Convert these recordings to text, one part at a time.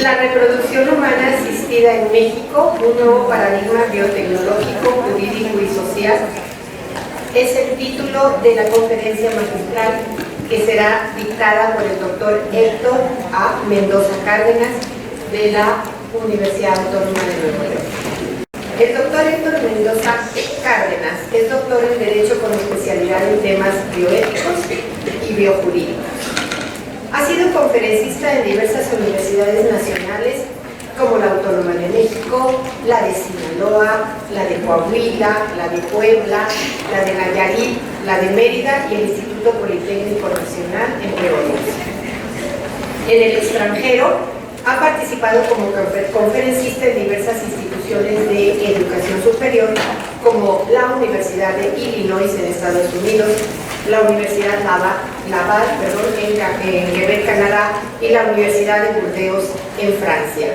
La reproducción humana asistida en México, un nuevo paradigma biotecnológico, jurídico y social, es el título de la conferencia magistral que será dictada por el doctor Héctor A. Mendoza Cárdenas de la Universidad Autónoma de Nuevo León. El doctor Héctor Mendoza Cárdenas es doctor en Derecho con especialidad en temas bioéticos y biojurídicos. Ha sido conferencista en diversas universidades nacionales como la Autónoma de México, la de Sinaloa, la de Coahuila, la de Puebla, la de Nayarit, la de Mérida y el Instituto Politécnico Nacional, entre otros. En el extranjero, ha participado como conferencista en diversas instituciones de educación superior, como la Universidad de Illinois en Estados Unidos, la Universidad Laval en Quebec, Canadá, y la Universidad de Burdeos en Francia.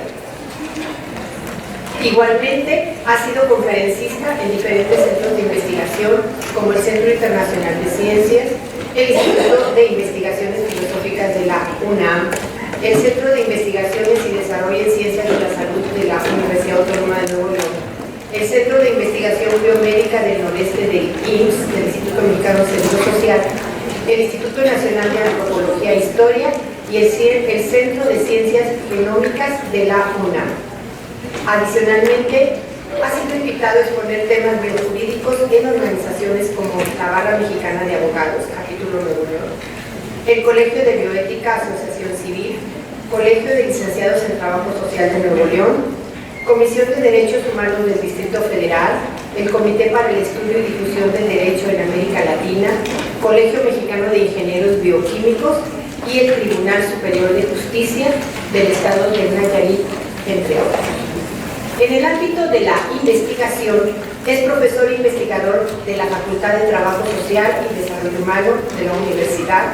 Igualmente, ha sido conferencista en diferentes centros de investigación, como el Centro Internacional de Ciencias, el Instituto de Investigaciones Filosóficas de la UNAM, el Centro de Investigaciones y Desarrollo en Ciencias de la Salud de la Universidad Autónoma de Nuevo León, el Centro de Investigación Biomédica del Noreste del IMSS, del Instituto Mexicano del Seguro Social, el Instituto Nacional de Antropología e Historia y el Centro de Ciencias Genómicas de la UNAM. Adicionalmente, ha sido invitado a exponer temas biojurídicos en organizaciones como la Barra Mexicana de Abogados, capítulo Nuevo León, el Colegio de Bioética, Asociación Civil, Colegio de Licenciados en Trabajo Social de Nuevo León, Comisión de Derechos Humanos del Distrito Federal, el Comité para el Estudio y Difusión del Derecho en América Latina, Colegio Mexicano de Ingenieros Bioquímicos y el Tribunal Superior de Justicia del Estado de Nayarit, entre otros. En el ámbito de la investigación, es profesor e investigador de la Facultad de Trabajo Social y Desarrollo Humano de la Universidad.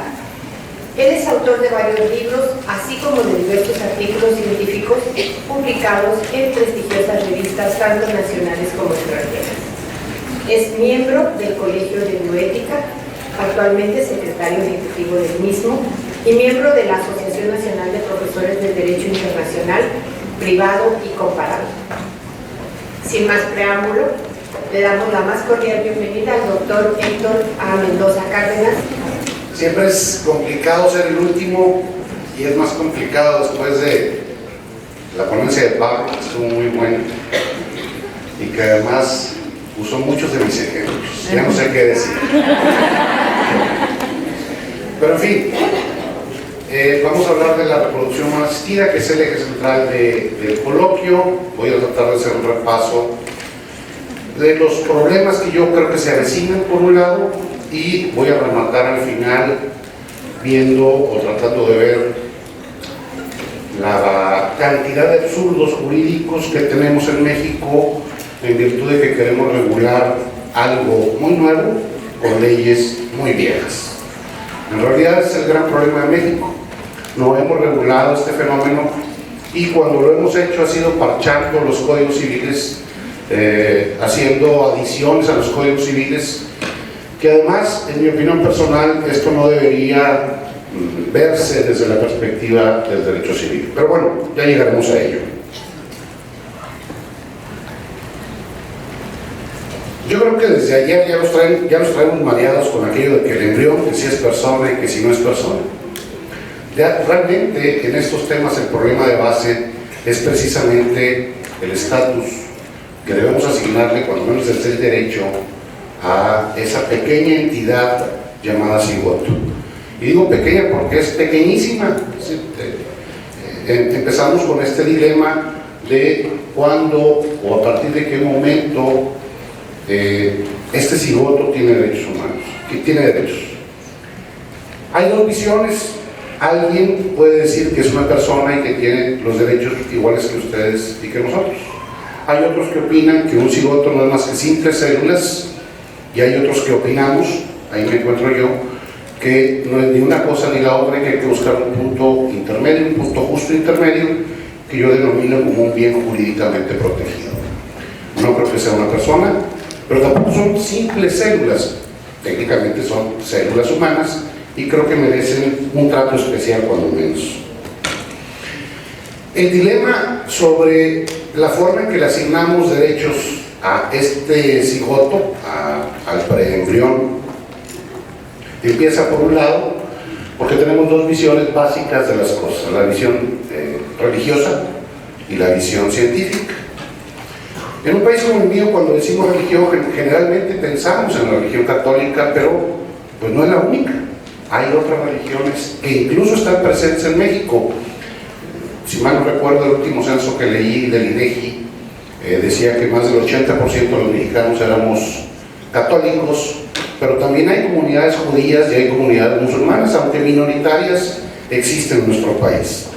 Él es autor de varios libros, así como de diversos artículos científicos publicados en prestigiosas revistas tanto nacionales como extranjeras. Es miembro del Colegio de Bioética, actualmente secretario ejecutivo del mismo, y miembro de la Asociación Nacional de Profesores de Derecho Internacional, Privado y Comparado. Sin más preámbulo, le damos la más cordial bienvenida al doctor Héctor A. Mendoza Cárdenas. Siempre es complicado ser el último y es más complicado después de la ponencia de Pablo, que estuvo muy buena y que además usó muchos de mis ejemplos. Ya no sé qué decir. Pero en fin, vamos a hablar de la reproducción humana asistida, que es el eje central del coloquio. Voy a tratar de hacer un repaso de los problemas que yo creo que se avecinan por un lado, y voy a rematar al final viendo o tratando de ver la cantidad de absurdos jurídicos que tenemos en México en virtud de que queremos regular algo muy nuevo con leyes muy viejas. En realidad es el gran problema de México. No hemos regulado este fenómeno y cuando lo hemos hecho ha sido parchando los códigos civiles, haciendo adiciones a los códigos civiles, que además, en mi opinión personal, esto no debería verse desde la perspectiva del derecho civil. Pero bueno, ya llegaremos a ello. Yo creo que desde ayer ya nos traemos mareados con aquello de que el embrión, que si es persona y que si no es persona. Ya, realmente, en estos temas el problema de base es precisamente el estatus que debemos asignarle, cuando menos desde el derecho, a esa pequeña entidad llamada cigoto. Y digo pequeña porque es pequeñísima. Empezamos con este dilema de cuándo o a partir de qué momento este cigoto tiene derechos humanos, que tiene derechos. Hay dos visiones. Alguien puede decir que es una persona y que tiene los derechos iguales que ustedes y que nosotros. Hay otros que opinan que un cigoto no es más que simples células, y hay otros que opinamos, ahí me encuentro yo, que no es ni una cosa ni la otra, y que hay que buscar un punto intermedio, un punto justo intermedio, que yo denomino como un bien jurídicamente protegido. No creo que sea una persona, pero tampoco son simples células, técnicamente son células humanas, y creo que merecen un trato especial cuando menos. El dilema sobre la forma en que le asignamos derechos a este cigoto, al preembrión, empieza por un lado porque tenemos dos visiones básicas de las cosas, la visión religiosa y la visión científica. En un país como el mío, cuando decimos religión, generalmente pensamos en la religión católica, pero pues no es la única. Hay otras religiones que incluso están presentes en México. Si mal no recuerdo, el último censo que leí del INEGI decía que más del 80% de los mexicanos éramos católicos, pero también hay comunidades judías y hay comunidades musulmanas, aunque minoritarias, existen en nuestro país.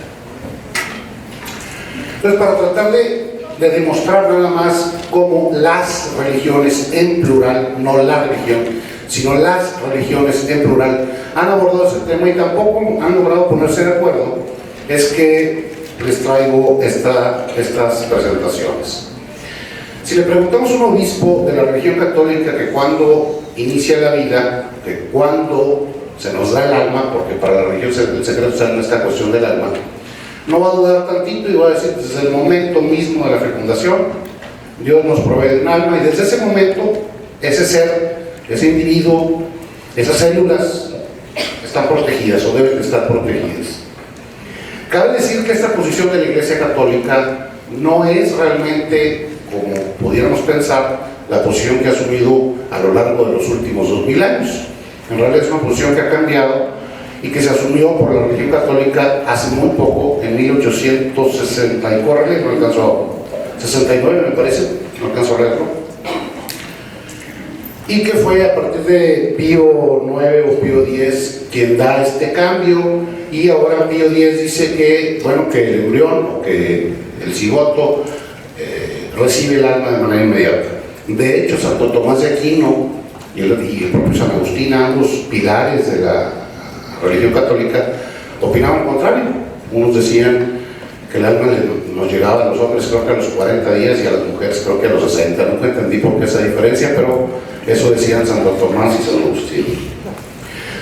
Entonces, para tratar de demostrar nada más cómo las religiones en plural, no la religión, sino las religiones en plural, han abordado ese tema y tampoco han logrado ponerse de acuerdo, es que les traigo estas presentaciones. Si le preguntamos a un obispo de la religión católica que cuando inicia la vida, que cuando se nos da el alma, porque para la religión el secreto está en esta cuestión del alma, no va a dudar tantito y va a decir: desde el momento mismo de la fecundación, Dios nos provee un alma, y desde ese momento, ese ser, ese individuo, esas células están protegidas o deben de estar protegidas. Cabe decir que esta posición de la Iglesia Católica no es realmente, como pudiéramos pensar, la posición que ha asumido a lo largo de los últimos 2000 años. En realidad es una posición que ha cambiado y que se asumió por la religión católica hace muy poco, en 1860 y córrele, no alcanzó, 69 me parece, no alcanzó a leerlo, y que fue a partir de Pío IX o Pío X quien da este cambio, y ahora Pío X dice que, bueno, que el embrión o que el cigoto recibe el alma de manera inmediata. De hecho, Santo Tomás de Aquino y el propio San Agustín, ambos pilares de la religión católica, opinaban lo contrario. Unos decían que el alma nos llegaba a los hombres creo que a los 40 días y a las mujeres creo que a los 60. Nunca entendí por qué esa diferencia, pero eso decían Santo Tomás y San Agustín.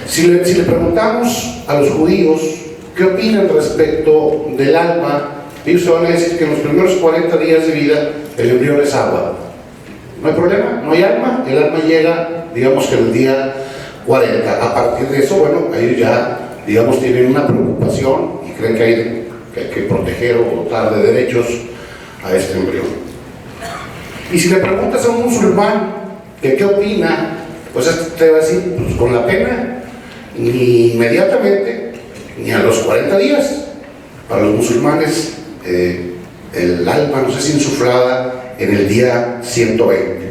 Si le preguntamos a los judíos qué opinan respecto del alma, ellos van a decir que en los primeros 40 días de vida el embrión es agua. No hay problema, no hay alma, el alma llega, digamos que el día 40. A partir de eso, bueno, ellos ya, digamos, tienen una preocupación y creen que hay que proteger o dotar de derechos a este embrión. Y si le preguntas a un musulmán que qué opina, pues te va a decir, pues con la pena, ni inmediatamente, ni a los 40 días. Para los musulmanes, el alma, no sé si insuflada, en el día 120.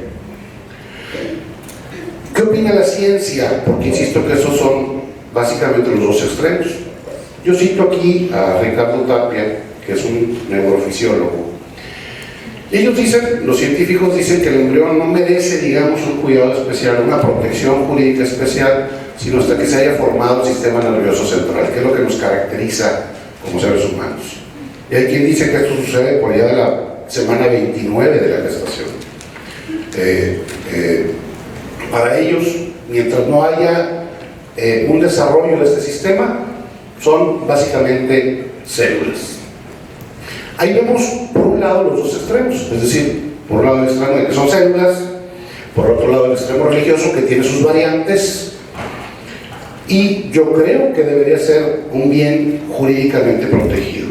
¿Qué opina la ciencia? Porque insisto que esos son básicamente los dos extremos. Yo cito aquí a Ricardo Tapia, que es un neurofisiólogo. Ellos dicen, los científicos dicen que el embrión no merece, digamos, un cuidado especial, una protección jurídica especial, sino hasta que se haya formado el sistema nervioso central, que es lo que nos caracteriza como seres humanos. Y hay quien dice que esto sucede por allá de la semana 29 de la gestación. Para ellos, mientras no haya un desarrollo de este sistema, son básicamente células. Ahí vemos por un lado los dos extremos, es decir, por un lado el extremo de que son células, por otro lado el extremo religioso que tiene sus variantes, y yo creo que debería ser un bien jurídicamente protegido.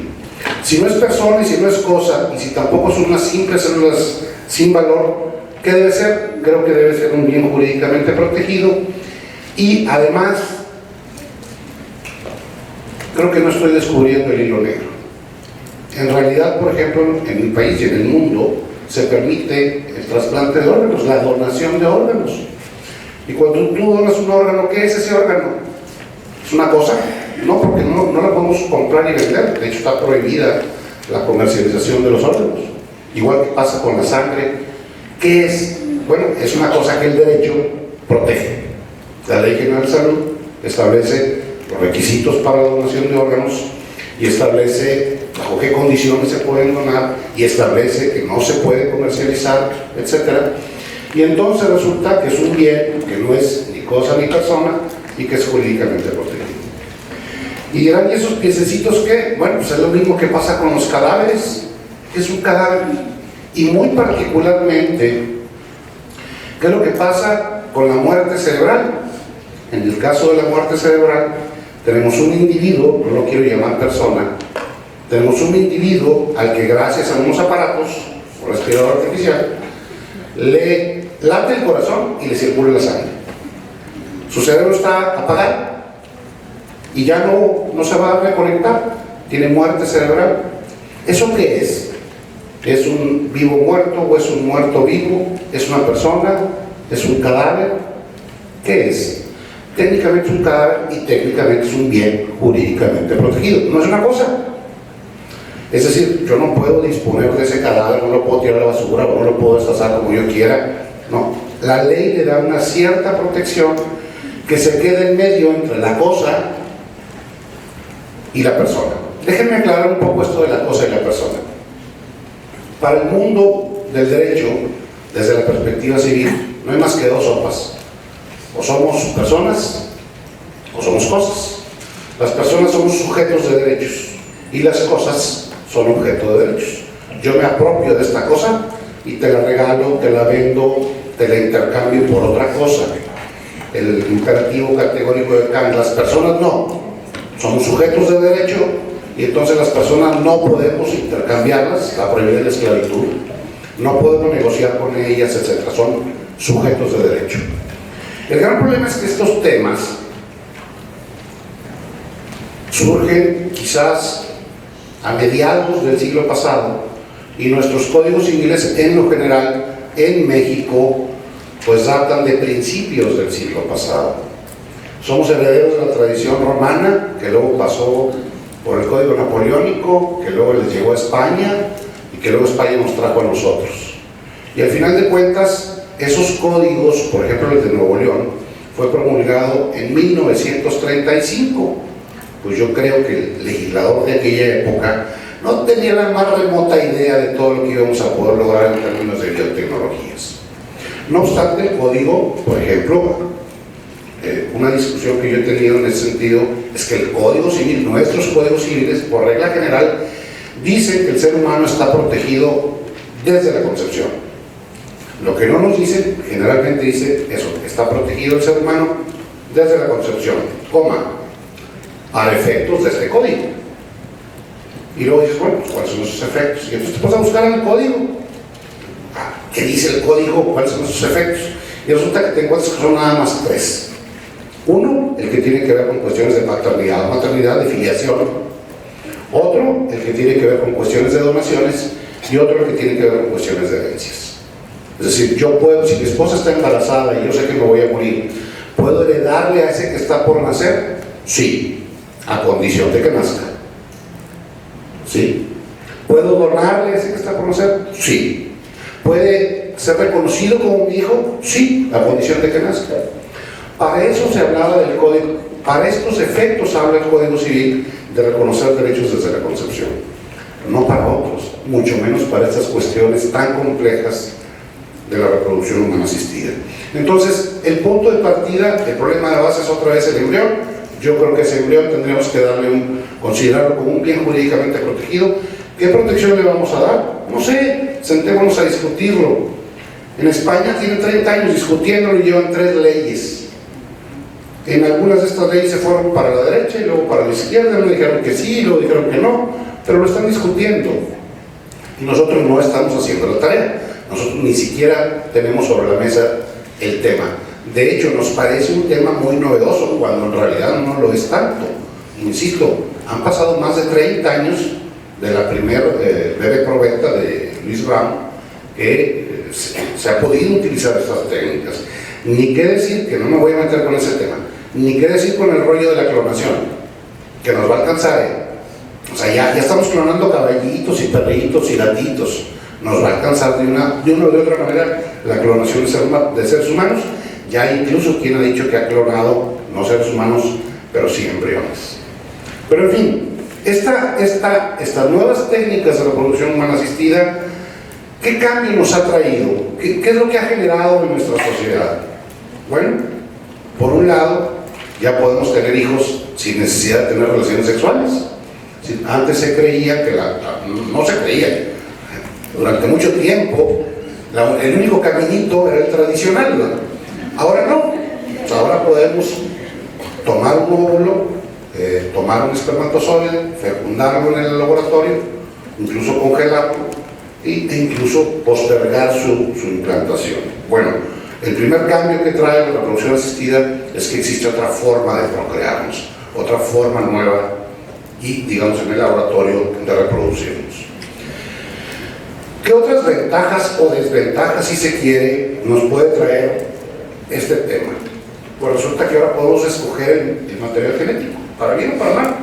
Si no es persona y si no es cosa, y si tampoco son unas simples células sin valor, ¿qué debe ser? Creo que debe ser un bien jurídicamente protegido. Y además, creo que no estoy descubriendo el hilo negro. En realidad, por ejemplo, en mi país y en el mundo se permite el trasplante de órganos, la donación de órganos. Y cuando tú donas un órgano, ¿qué es ese órgano? ¿Es una cosa? No, porque no la podemos comprar y vender. De hecho, está prohibida la comercialización de los órganos. Igual que pasa con la sangre. ¿Qué es? Bueno, es una cosa que el derecho protege. La Ley General de Salud establece los requisitos para la donación de órganos y establece bajo qué condiciones se pueden donar y establece que no se puede comercializar, etc. Y entonces resulta que es un bien que no es ni cosa ni persona y que es jurídicamente protegido. Y dirán, ¿y esos piececitos qué? Bueno, pues es lo mismo que pasa con los cadáveres. ¿Qué es un cadáver? Y muy particularmente, ¿qué es lo que pasa con la muerte cerebral? En el caso de la muerte cerebral, tenemos un individuo, no lo quiero llamar persona, tenemos un individuo al que gracias a unos aparatos, un respirador artificial, le late el corazón y le circula la sangre. Su cerebro está apagado y ya no se va a reconectar, tiene muerte cerebral. ¿Eso qué es? ¿Es un vivo muerto o es un muerto vivo? ¿Es una persona? ¿Es un cadáver? ¿Qué es? Técnicamente es un cadáver y técnicamente es un bien jurídicamente protegido. No es una cosa. Es decir, yo no puedo disponer de ese cadáver, no lo puedo tirar a la basura o no lo puedo destazar como yo quiera. No, la ley le da una cierta protección que se queda en medio entre la cosa y la persona. Déjenme aclarar un poco esto de la cosa y la persona. Para el mundo del derecho, desde la perspectiva civil, no hay más que dos sopas. O somos personas o somos cosas. Las personas somos sujetos de derechos y las cosas son objeto de derechos. Yo me apropio de esta cosa y te la regalo, te la vendo, te la intercambio por otra cosa. El imperativo categórico de Kant, las personas no, somos sujetos de derecho y entonces las personas no podemos intercambiarlas, la prohibida la esclavitud, no podemos negociar con ellas, etc. Son sujetos de derecho. El gran problema es que estos temas surgen quizás a mediados del siglo pasado y nuestros códigos civiles en lo general en México pues datan de principios del siglo pasado. Somos herederos de la tradición romana que luego pasó por el código napoleónico, que luego les llegó a España y que luego España nos trajo a nosotros. Y al final de cuentas esos códigos, por ejemplo el de Nuevo León, fue promulgado en 1935. Pues yo creo que el legislador de aquella época no tenía la más remota idea de todo lo que íbamos a poder lograr en términos de biotecnologías. No obstante, el código, por ejemplo, una discusión que yo he tenido en ese sentido es que el Código Civil, nuestros códigos civiles, por regla general, dicen que el ser humano está protegido desde la concepción. Lo que no nos dicen, generalmente dice eso, está protegido el ser humano desde la concepción, para efectos de este código. Y luego dices, bueno, ¿cuáles son esos efectos? Y entonces te vas a buscar en el código. ¿Qué dice el código? ¿Cuáles son esos efectos? Y resulta que te encuentras que son nada más tres. Uno, el que tiene que ver con cuestiones de paternidad, maternidad, de filiación. Otro, el que tiene que ver con cuestiones de donaciones. Y otro, el que tiene que ver con cuestiones de herencias. Es decir, yo puedo, si mi esposa está embarazada y yo sé que me voy a morir, ¿puedo heredarle a ese que está por nacer? Sí, a condición de que nazca. ¿Sí? ¿Puedo donarle a ese que está por nacer? Sí. ¿Puede ser reconocido como mi hijo? Sí, a condición de que nazca. Para eso se hablaba del código, para estos efectos habla el Código Civil de reconocer derechos desde la concepción, no para otros, mucho menos para estas cuestiones tan complejas de la reproducción humana asistida. Entonces, el punto de partida, el problema de base es otra vez el embrión. Yo creo que ese embrión tendríamos que considerarlo como un bien jurídicamente protegido. ¿Qué protección le vamos a dar? No sé, sentémonos a discutirlo. En España tienen 30 años discutiéndolo y llevan 3 leyes. En algunas de estas leyes se fueron para la derecha y luego para la izquierda, luego dijeron que sí, luego dijeron que no, pero lo están discutiendo. Y nosotros no estamos haciendo la tarea. Nosotros ni siquiera tenemos sobre la mesa el tema. De hecho, nos parece un tema muy novedoso, cuando en realidad no lo es tanto. Insisto, han pasado más de 30 años de la primera breve probeta de Luis Brown, que se ha podido utilizar estas técnicas. Ni qué decir, que no me voy a meter con ese tema, ni qué decir con el rollo de la clonación, que nos va a alcanzar, O sea, ya estamos clonando caballitos y perritos y gatitos. Nos va a alcanzar de una o de otra manera la clonación de seres humanos. Ya hay incluso quien ha dicho que ha clonado, no seres humanos, pero sí embriones. Pero en fin, estas nuevas técnicas de reproducción humana asistida, ¿qué cambio nos ha traído? ¿Qué es lo que ha generado en nuestra sociedad? Bueno, por un lado, ya podemos tener hijos sin necesidad de tener relaciones sexuales. Antes se creía que no se creía, durante mucho tiempo el único caminito era el tradicional, ¿no? Ahora no, ahora podemos tomar un óvulo, tomar un espermatozoide, fecundarlo en el laboratorio, incluso congelarlo e incluso postergar su implantación. Bueno, el primer cambio que trae la reproducción asistida es que existe otra forma de procrearnos, otra forma nueva y, digamos, en el laboratorio de reproducirnos. ¿Qué otras ventajas o desventajas, si se quiere, nos puede traer este tema? Pues resulta que ahora podemos escoger el material genético, para bien o para mal.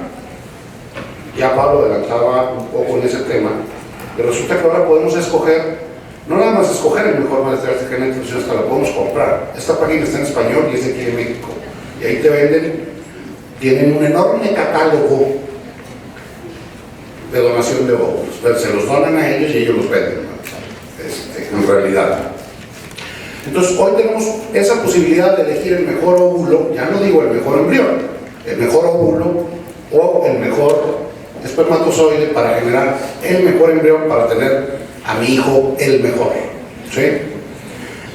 Ya Pablo adelantaba un poco en ese tema, pero resulta que ahora podemos escoger, no nada más escoger el mejor material genético, sino hasta lo podemos comprar. Esta página está en español y es de aquí de México, y ahí te venden, tienen un enorme catálogo de donación de óvulos, se los donan a ellos y ellos los venden, ¿no? En realidad. Entonces hoy tenemos esa posibilidad de elegir el mejor óvulo, ya no digo el mejor embrión, el mejor óvulo o el mejor espermatozoide para generar el mejor embrión para tener a mi hijo el mejor, ¿sí?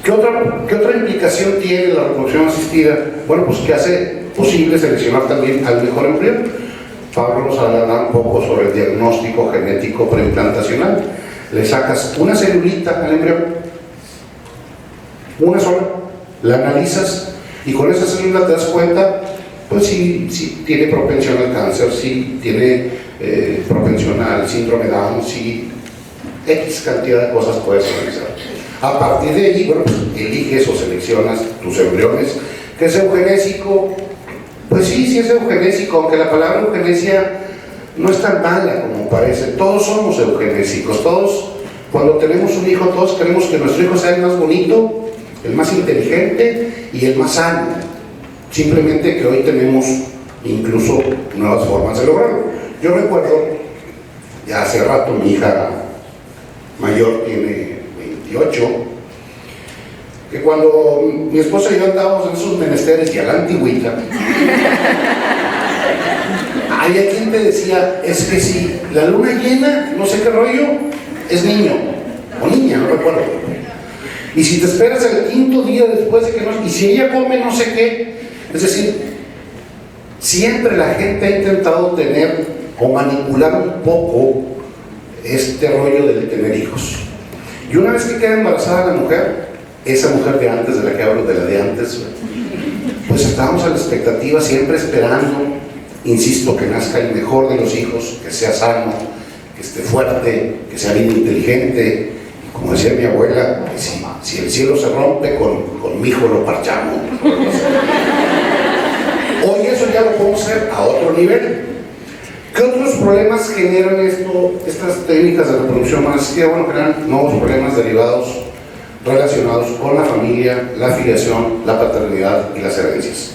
¿Qué otra implicación tiene la reproducción asistida? Bueno, pues que hace posible seleccionar también al mejor embrión. Pablo nos hablará un poco sobre el diagnóstico genético preimplantacional. Le sacas una celulita al embrión, una sola, la analizas y con esa célula te das cuenta, pues si tiene propensión al cáncer, si tiene propensión al síndrome de Down, si X cantidad de cosas puedes analizar. A partir de allí, bueno, pues eliges o seleccionas tus embriones. ¿Qué es eugenésico? Pues sí es eugenésico, aunque la palabra eugenesia no es tan mala como parece. Todos somos eugenésicos, todos, cuando tenemos un hijo, todos queremos que nuestro hijo sea el más bonito, el más inteligente y el más sano. Simplemente que hoy tenemos incluso nuevas formas de lograrlo. Yo recuerdo, ya hace rato, mi hija mayor tiene 28, que cuando mi esposa y yo andábamos en esos menesteres y a la antigüita, hay quien te decía, es que si la luna llena, no sé qué rollo, es niño, o niña, no recuerdo. Y si te esperas el quinto día después de que no, y si ella come no sé qué, es decir, siempre la gente ha intentado tener o manipular un poco este rollo de tener hijos. Y una vez que queda embarazada la mujer, esa mujer de antes, de la que hablo, de la de antes, pues estábamos a la expectativa, siempre esperando, insisto, que nazca el mejor de los hijos, que sea sano, que esté fuerte, que sea bien inteligente, y como decía mi abuela, que si el cielo se rompe, con mi hijo lo parchamos. Hoy eso ya lo podemos hacer a otro nivel. ¿Qué otros problemas generan estas técnicas de reproducción asistida? Bueno, generan nuevos problemas derivados relacionados con la familia, la filiación, la paternidad y las herencias.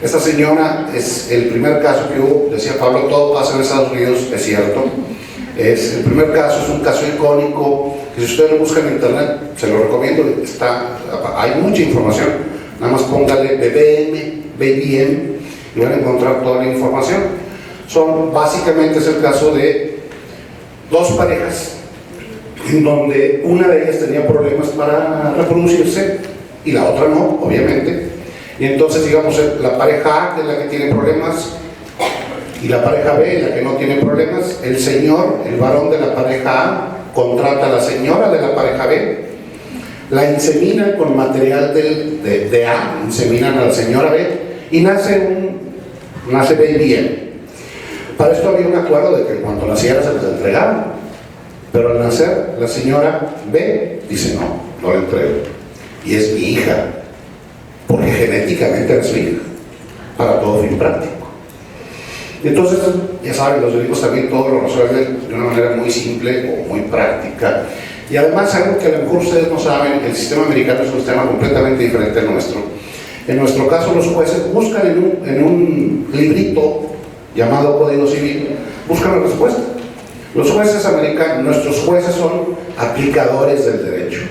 Esta señora es el primer caso que hubo, decía Pablo, todo pasa en Estados Unidos, es cierto. El primer caso es un caso icónico, que si ustedes lo buscan en internet, se lo recomiendo, hay mucha información, nada más póngale BBM, y van a encontrar toda la información. Básicamente es el caso de dos parejas, en donde una de ellas tenía problemas para reproducirse y la otra no, obviamente. Y entonces, digamos, la pareja A es la que tiene problemas y la pareja B es la que no tiene problemas. El señor, el varón de la pareja A, contrata a la señora de la pareja B, la inseminan con material de A, inseminan a la señora B y nace baby M. Para esto había un acuerdo de que en cuanto naciera se les entregaba, pero al nacer la señora B dice no la entrego, y es mi hija, porque genéticamente era su hija, para todo fin práctico. Entonces, ya saben, los médicos también todo lo resuelven de una manera muy simple o muy práctica. Y además, algo que a lo mejor ustedes no saben, el sistema americano es un sistema completamente diferente al nuestro. En nuestro caso, los jueces buscan en un librito llamado Código Civil, buscan la respuesta. Los jueces americanos, nuestros jueces son aplicadores del derecho.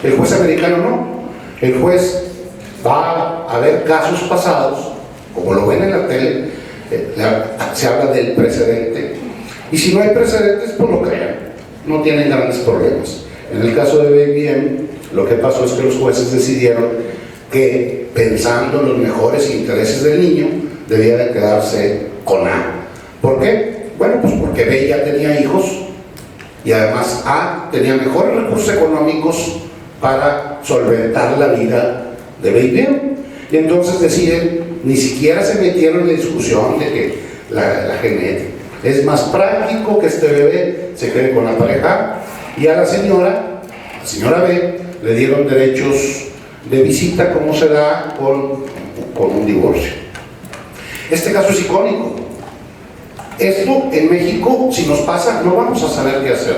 El juez americano no. El juez va a ver casos pasados como lo ven en la tele, se habla del precedente, y si no hay precedentes, pues lo crean, no tienen grandes problemas. En el caso de Baby M, lo que pasó es que los jueces decidieron que, pensando en los mejores intereses del niño, debía de quedarse con A. ¿Por qué? Bueno, pues porque B ya tenía hijos, y además A tenía mejores recursos económicos para solventar la vida de Baby M. Y entonces deciden, ni siquiera se metieron en la discusión de que la genética. Es más práctico que este bebé se quede con la pareja, y a la señora B, le dieron derechos de visita, como se da con un divorcio. Este caso es icónico. Esto en México, si nos pasa, no vamos a saber qué hacer.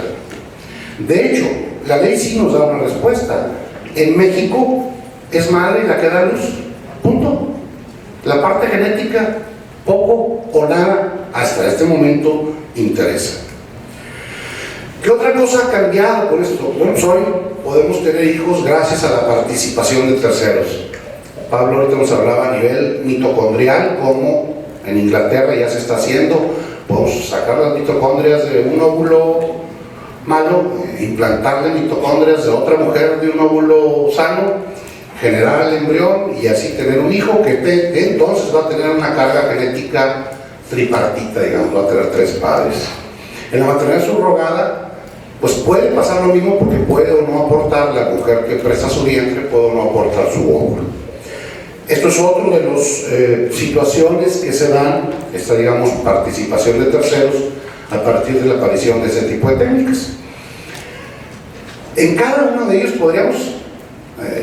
De hecho, la ley sí nos da una respuesta. En México es madre la que da luz, punto. La parte genética, poco o nada hasta este momento interesa. ¿Qué otra cosa ha cambiado con esto? Bueno, hoy podemos tener hijos gracias a la participación de terceros. Pablo ahorita nos hablaba a nivel mitocondrial, como en Inglaterra ya se está haciendo. Podemos sacar las mitocondrias de un óvulo malo, implantarle mitocondrias de otra mujer de un óvulo sano, generar el embrión y así tener un hijo que entonces va a tener una carga genética tripartita, digamos, va a tener 3 padres. En la maternidad subrogada, pues puede pasar lo mismo, porque puede o no aportar la mujer que presta su vientre, puede o no aportar su óvulo. Esto es otro de las situaciones que se dan, esta, digamos, participación de terceros a partir de la aparición de ese tipo de técnicas. En cada uno de ellos podríamos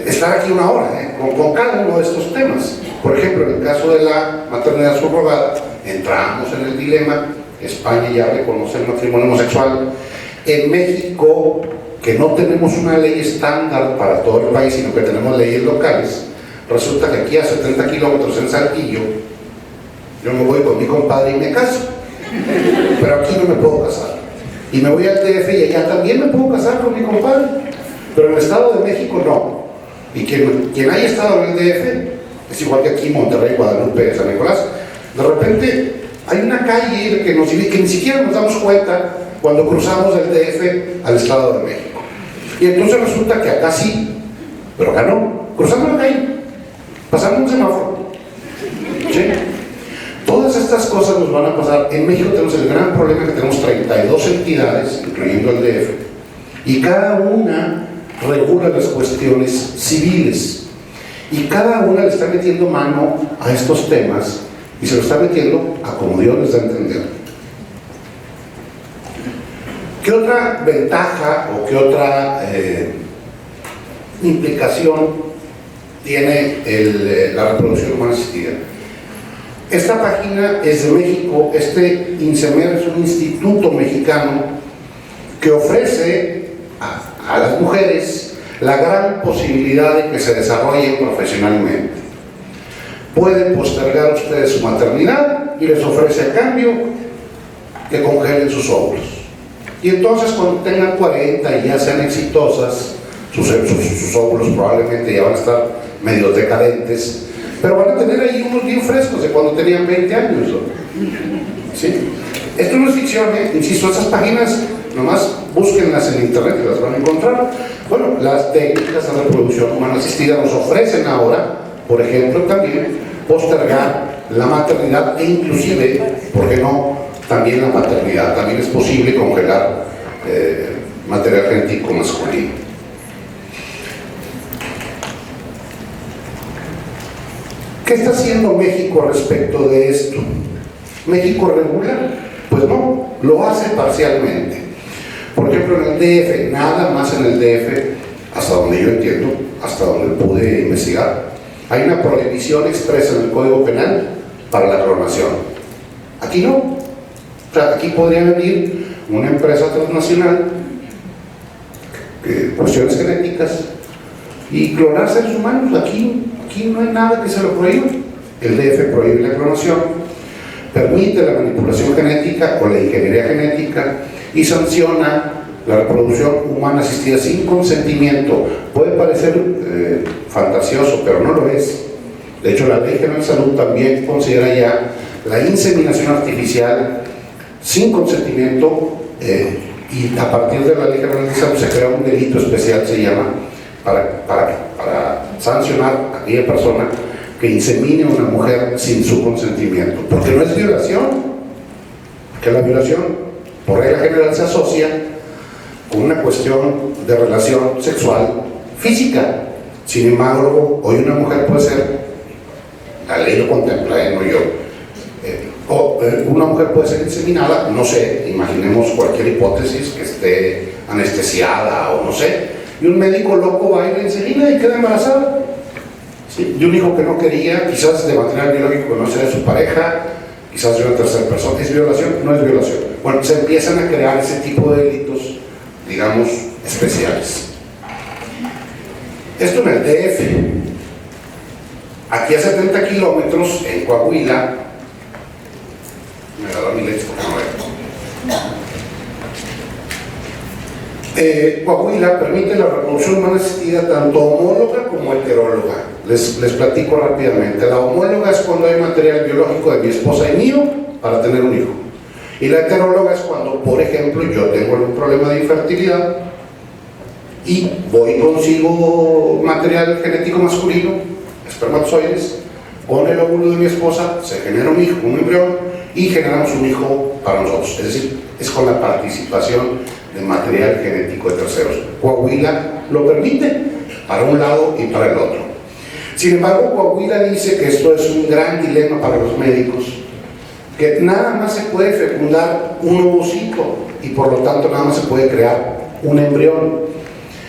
estar aquí una hora, con cada uno de estos temas. Por ejemplo, en el caso de la maternidad subrogada, entramos en el dilema. España ya reconoce el matrimonio homosexual. En México, que no tenemos una ley estándar para todo el país, sino que tenemos leyes locales, resulta que aquí a 70 kilómetros en Saltillo, yo me voy con mi compadre y me caso, pero aquí no me puedo casar. Y me voy al DF y allá también me puedo casar con mi compadre, pero en el Estado de México no. Y quien haya estado en el DF, es igual que aquí en Monterrey, Guadalupe, San Nicolás, de repente hay una calle que ni siquiera nos damos cuenta cuando cruzamos del DF al Estado de México. Y entonces resulta que acá sí, pero acá no. Cruzamos la calle, pasando un semáforo. ¿Sí? Todas estas cosas nos van a pasar. En México tenemos el gran problema que tenemos 32 entidades, incluyendo el DF, y cada una regula las cuestiones civiles. Y cada una le está metiendo mano a estos temas, y se lo está metiendo a como Dios les da a entender. ¿Qué otra ventaja o qué otra implicación tiene la reproducción humana asistida? Esta página es de México. Este INSEMER es un instituto mexicano que ofrece a las mujeres la gran posibilidad de que se desarrollen profesionalmente. Pueden postergar ustedes su maternidad y les ofrece a cambio que congelen sus óvulos. Y entonces cuando tengan 40 y ya sean exitosas, sus óvulos probablemente ya van a estar medio decadentes, pero van a tener ahí unos bien frescos de cuando tenían 20 años. ¿Sí? Esto no es ficción, insisto, esas páginas nomás búsquenlas en internet y las van a encontrar. Bueno, las técnicas de reproducción humana asistida nos ofrecen ahora, por ejemplo, también postergar la maternidad e inclusive, ¿por qué no?, también la paternidad. También es posible congelar material genético masculino. ¿Qué está haciendo México respecto de esto? ¿México regula? Pues no, lo hace parcialmente. Por ejemplo, en el DF, nada más en el DF, hasta donde yo entiendo, hasta donde pude investigar, hay una prohibición expresa en el Código Penal para la clonación. Aquí no. O sea, aquí podría venir una empresa transnacional, cuestiones genéticas, y clonar seres humanos. Aquí no hay nada que se lo prohíba. El DF prohíbe la clonación, permite la manipulación genética o la ingeniería genética y sanciona la reproducción humana asistida sin consentimiento. Puede parecer fantasioso, pero no lo es. De hecho, la Ley General de Salud también considera ya la inseminación artificial sin consentimiento, y a partir de la Ley General de Salud se crea un delito especial, se llama, para sancionar a aquella persona que insemine a una mujer sin su consentimiento, porque no es violación, porque la violación por regla general se asocia con una cuestión de relación sexual física. Sin embargo, hoy una mujer puede ser, la ley lo contempla, no yo, una mujer puede ser inseminada, no sé, imaginemos cualquier hipótesis, que esté anestesiada o no sé, y un médico loco va y la insemina y queda embarazada, ¿sí? De un hijo que no quería, quizás de material biológico que no sea de su pareja, quizás de una tercera persona. ¿Es violación? No es violación. Bueno, se empiezan a crear ese tipo de delitos, digamos, especiales. Esto en el DF. Aquí a 70 kilómetros, en Coahuila, me da mi leche porque no veo. Coahuila permite la reproducción humana asistida tanto homóloga como heteróloga. Les platico rápidamente. La homóloga es cuando hay material biológico de mi esposa y mío para tener un hijo. Y la heteróloga es cuando, por ejemplo, yo tengo algún problema de infertilidad y voy y consigo material genético masculino, espermatozoides, con el óvulo de mi esposa, se genera un hijo, un embrión, y generamos un hijo para nosotros. Es decir, es con la participación de material genético de terceros. Coahuila lo permite para un lado y para el otro. Sin embargo, Coahuila dice que esto es un gran dilema para los médicos, que nada más se puede fecundar un ovocito y por lo tanto nada más se puede crear un embrión.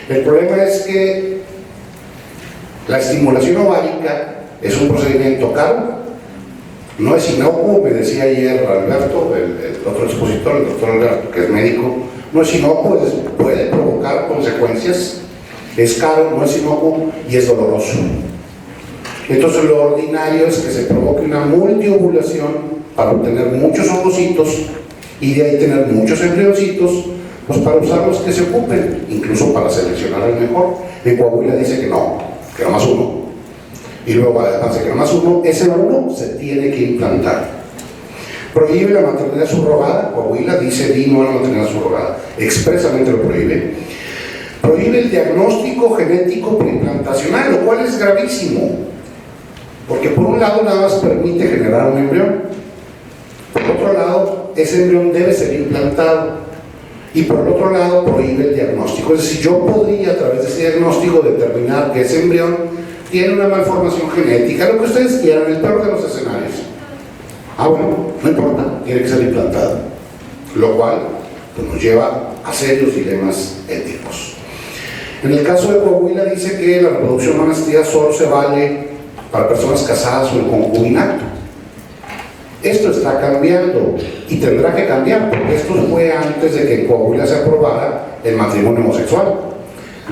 El problema es que la estimulación ovárica es un procedimiento caro, no es inocuo, me decía ayer Alberto, el otro expositor, el doctor Alberto, que es médico, no es inocuo, puede provocar consecuencias, es caro, no es inocuo y es doloroso. Entonces lo ordinario es que se provoque una multiovulación para obtener muchos ovocitos y de ahí tener muchos embrioncitos, pues para usarlos que se ocupen, incluso para seleccionar al mejor. En Coahuila dice que no, que nada más uno. Y luego además de que nada más uno, ese uno se tiene que implantar. Prohíbe la maternidad subrogada. Coahuila dice no a la maternidad subrogada, expresamente lo prohíbe. Prohíbe el diagnóstico genético preimplantacional, lo cual es gravísimo, porque por un lado nada más permite generar un embrión, por otro lado ese embrión debe ser implantado, y por el otro lado prohíbe el diagnóstico. Es decir, yo podría a través de ese diagnóstico determinar que ese embrión tiene una malformación genética, lo que ustedes quieran, el peor de los escenarios. Bueno, no importa, tiene que ser implantado, lo cual pues, nos lleva a serios dilemas éticos. En el caso de Coahuila dice que la reproducción humana asistida solo se vale para personas casadas o en concubinato. Esto está cambiando y tendrá que cambiar, porque esto fue antes de que en Coahuila se aprobara el matrimonio homosexual.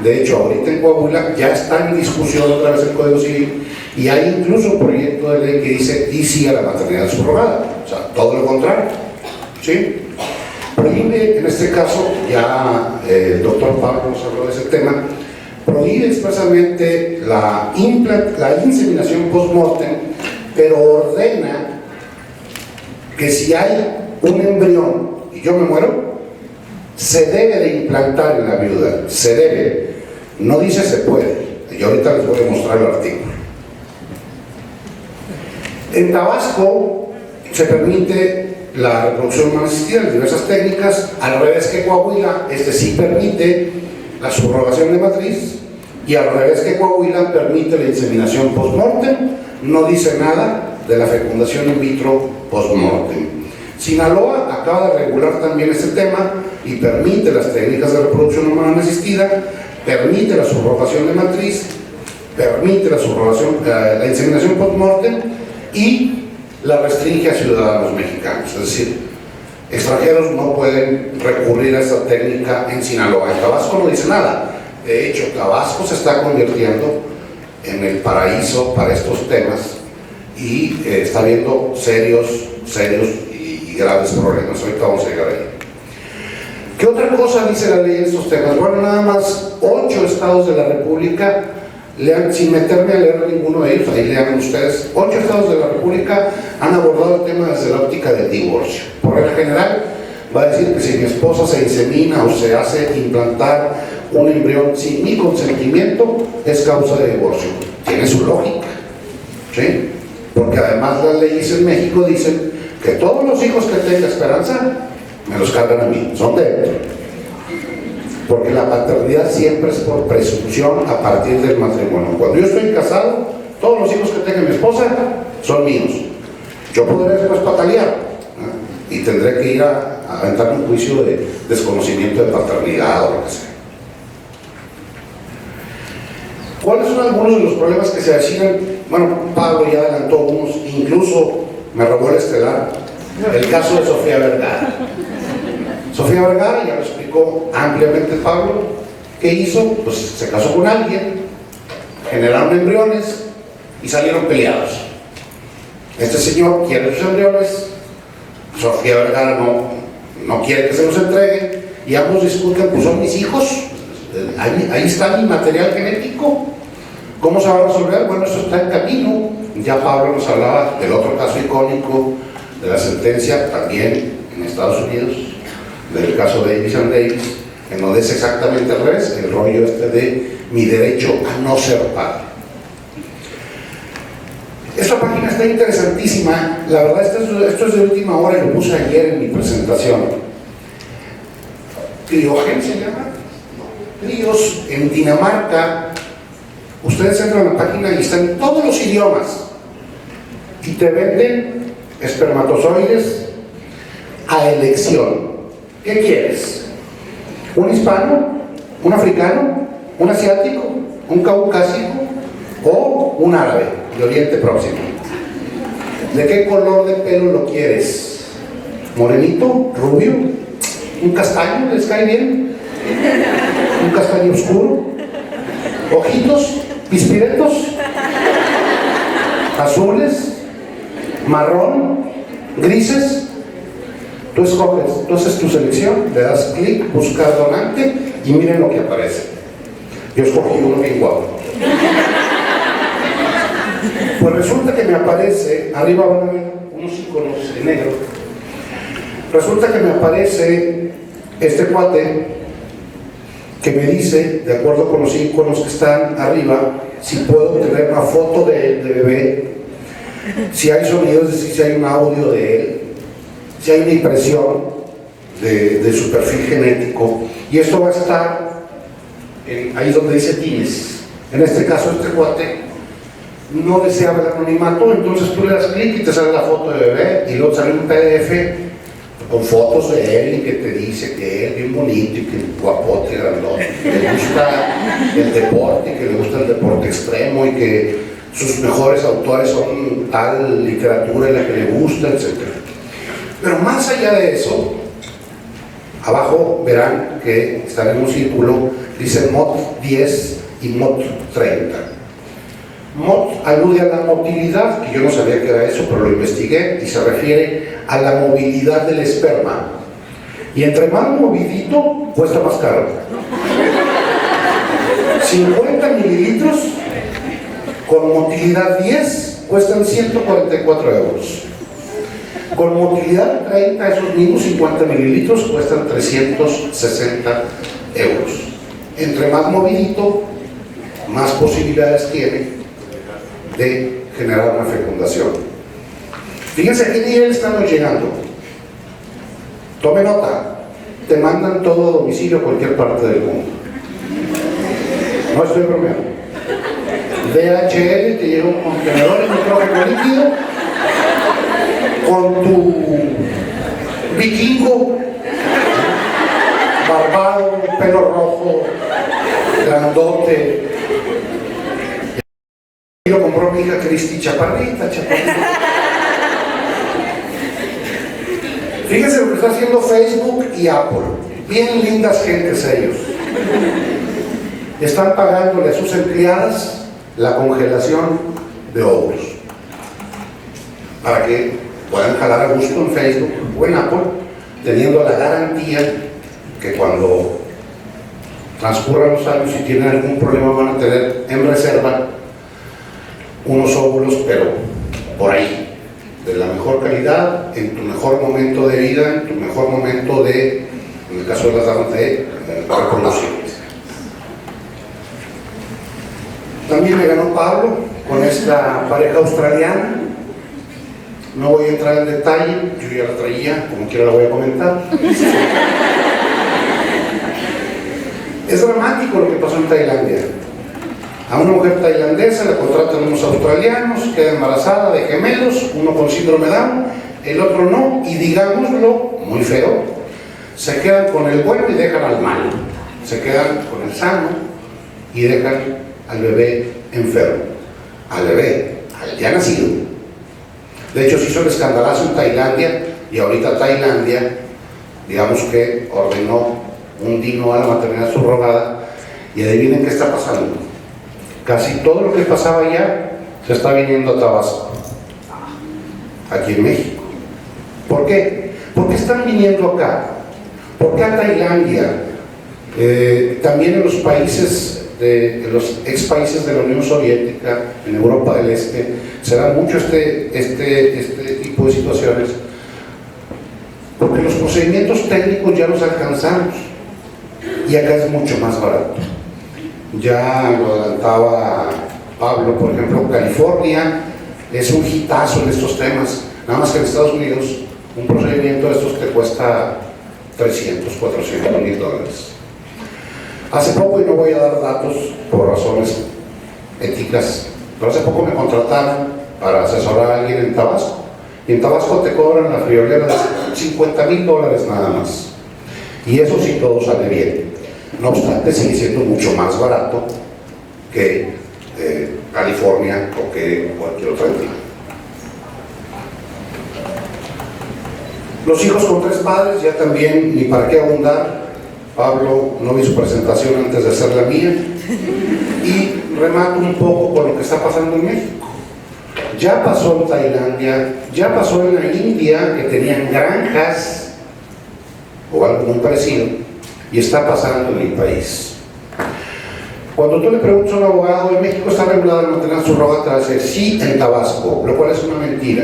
De hecho, ahorita en Coahuila ya está en discusión otra vez el Código Civil y hay incluso un proyecto de ley que dice y sí a la maternidad subrogada, o sea, todo lo contrario, ¿sí? Prohíbe, en este caso, ya el doctor Pablo nos habló de ese tema, prohíbe expresamente la inseminación post-mortem, pero ordena que si hay un embrión y yo me muero, se debe de implantar en la viuda, se debe, no dice se puede, y ahorita les voy a mostrar el artículo. En Tabasco se permite la reproducción humana asistida en diversas técnicas, al revés que Coahuila, sí permite la subrogación de matriz, y al revés que Coahuila permite la inseminación post-mortem, no dice nada de la fecundación in vitro post-mortem. Sinaloa acaba de regular también este tema y permite las técnicas de reproducción humana asistida, permite la subrogación de matriz, permite la inseminación post-mortem y la restringe a ciudadanos mexicanos. Es decir, extranjeros no pueden recurrir a esta técnica en Sinaloa. En Tabasco no dice nada. De hecho, Tabasco se está convirtiendo en el paraíso para estos temas y está habiendo serios y graves problemas. Ahorita vamos a llegar ahí. ¿Qué otra cosa dice la ley en estos temas? Bueno, nada más 8 estados de la República lean, sin meterme a leer ninguno de ellos, ahí lean ustedes. 8 estados de la República han abordado el tema desde la óptica del divorcio. Por regla general, va a decir que si mi esposa se insemina o se hace implantar un embrión sin mi consentimiento, es causa de divorcio. Tiene su lógica, ¿sí? Porque además las leyes en México dicen que todos los hijos que tenga Esperanza me los cargan a mí, son de él. Porque la paternidad siempre es por presunción a partir del matrimonio. Cuando yo estoy casado, todos los hijos que tenga mi esposa son míos. Yo podré después patalear, ¿no? Y tendré que ir a aventar un juicio de desconocimiento de paternidad o lo que sea. ¿Cuáles son algunos de los problemas que se avecinan? Bueno, Pablo ya adelantó unos, incluso me robó el estelar, el caso de Sofía Vergara. Sofía Vergara, ya lo explicó ampliamente Pablo, ¿qué hizo? Pues se casó con alguien, generaron embriones y salieron peleados. Este señor quiere sus embriones, Sofía Vergara no quiere que se los entreguen, y ambos discuten, pues son mis hijos, ahí está mi material genético. ¿Cómo se va a resolver? Bueno, eso está en camino. Ya Pablo nos hablaba del otro caso icónico de la sentencia, también en Estados Unidos, del caso Davis and Davis, en donde es exactamente al revés, el rollo este de mi derecho a no ser padre. Esta página está interesantísima, la verdad esto es de última hora y lo puse ayer en mi presentación. Criogen se llama, Crios, en Dinamarca. Ustedes entran a la página y están todos los idiomas y te venden espermatozoides a elección. ¿Qué quieres? ¿Un hispano? ¿Un africano? ¿Un asiático? ¿Un caucásico? ¿O un árabe de Oriente Próximo? ¿De qué color de pelo lo quieres? ¿Morenito? ¿Rubio? ¿Un castaño? ¿Les cae bien? ¿Un castaño oscuro? ¿Ojitos? ¿Pispiretos? ¿Azules? ¿Marrón? ¿Grises? Tú escoges, tú haces tu selección, le das clic, buscar donante y miren lo que aparece. Yo escogí uno bien guapo. Pues resulta que me aparece, arriba van a ver unos iconos en negro, resulta que me aparece este cuate que me dice, de acuerdo con los iconos que están arriba, si puedo tener una foto de bebé, si hay sonido, es decir, si hay un audio de él, si hay una impresión de su perfil genético, y esto va a estar ahí donde dice Tines. En este caso, este cuate no deseaba el anonimato, entonces tú le das clic y te sale la foto de bebé, y luego sale un PDF con fotos de él y que te dice que es bien bonito y que es guapote, grandote, que le gusta el deporte, que le gusta el deporte extremo y que sus mejores autores son tal literatura en la que le gusta, etc. Pero más allá de eso, abajo verán que está en un círculo, dice MOT 10 y MOT 30. MOT alude a la motilidad, que yo no sabía que era eso, pero lo investigué, y se refiere a la movilidad del esperma. Y entre más movidito, cuesta más caro. 50 mililitros con motilidad 10 cuestan 144 euros. Con motilidad 30, esos mismos 50 mililitros cuestan 360 euros. Entre más movidito, más posibilidades tiene de generar una fecundación. Fíjense a qué nivel estamos llegando. Tome nota, te mandan todo a domicilio a cualquier parte del mundo. No estoy bromeando. DHL te llega un contenedor de nitrógeno líquido con tu vikingo, barbado, pelo rojo, grandote. Y lo compró mi hija Cristi, chaparrita. Fíjense lo que está haciendo Facebook y Apple. Bien lindas gentes ellos. Están pagándole a sus empleadas la congelación de óvulos para que puedan jalar a gusto en Facebook o en Apple, teniendo la garantía que cuando transcurran los años y tienen algún problema, van a tener en reserva unos óvulos, pero por ahí, de la mejor calidad, en tu mejor momento de vida, en tu mejor momento de, en el caso de las damas, de reproducción. También me ganó Pablo con esta pareja australiana. No voy a entrar en detalle, yo ya la traía, como quiera la voy a comentar. Es dramático lo que pasó en Tailandia. A una mujer tailandesa la contratan unos australianos, queda embarazada de gemelos, uno con síndrome de Down, el otro no, y digámoslo, muy feo, se quedan con el bueno y dejan al malo. Se quedan con el sano y dejan al bebé enfermo. Al bebé, al ya nacido. De hecho, se hizo el escandalazo en Tailandia, y ahorita Tailandia, digamos que ordenó un dino a la maternidad subrogada, y adivinen qué está pasando. Casi todo lo que pasaba allá se está viniendo a Tabasco, aquí en México. ¿Por qué? ¿Por qué están viniendo acá? ¿Por qué a Tailandia? También en los países, en los ex países de la Unión Soviética, en Europa del Este, se da mucho este tipo de situaciones, porque los procedimientos técnicos ya los alcanzamos y acá es mucho más barato. Ya lo adelantaba Pablo, por ejemplo, California es un hitazo en estos temas. Nada más que en Estados Unidos un procedimiento de estos te cuesta 300, 400 mil dólares. Hace poco, y no voy a dar datos por razones éticas, pero hace poco me contrataron para asesorar a alguien en Tabasco, y en Tabasco te cobran la friolera de 50 mil dólares nada más, y eso sí todo sale bien. No obstante, sigue siendo mucho más barato que California o que cualquier otra entidad. Los hijos con 3 padres, ya también, ni para qué abundar. Pablo no vi su presentación antes de hacer la mía, y remato un poco con lo que está pasando en México. Ya pasó en Tailandia, ya pasó en la India, que tenían granjas o algo muy parecido, y está pasando en mi país. Cuando tú le preguntas a un abogado, ¿en México está regulada la maternidad subrogada? Te va a decir sí, en Tabasco, lo cual es una mentira.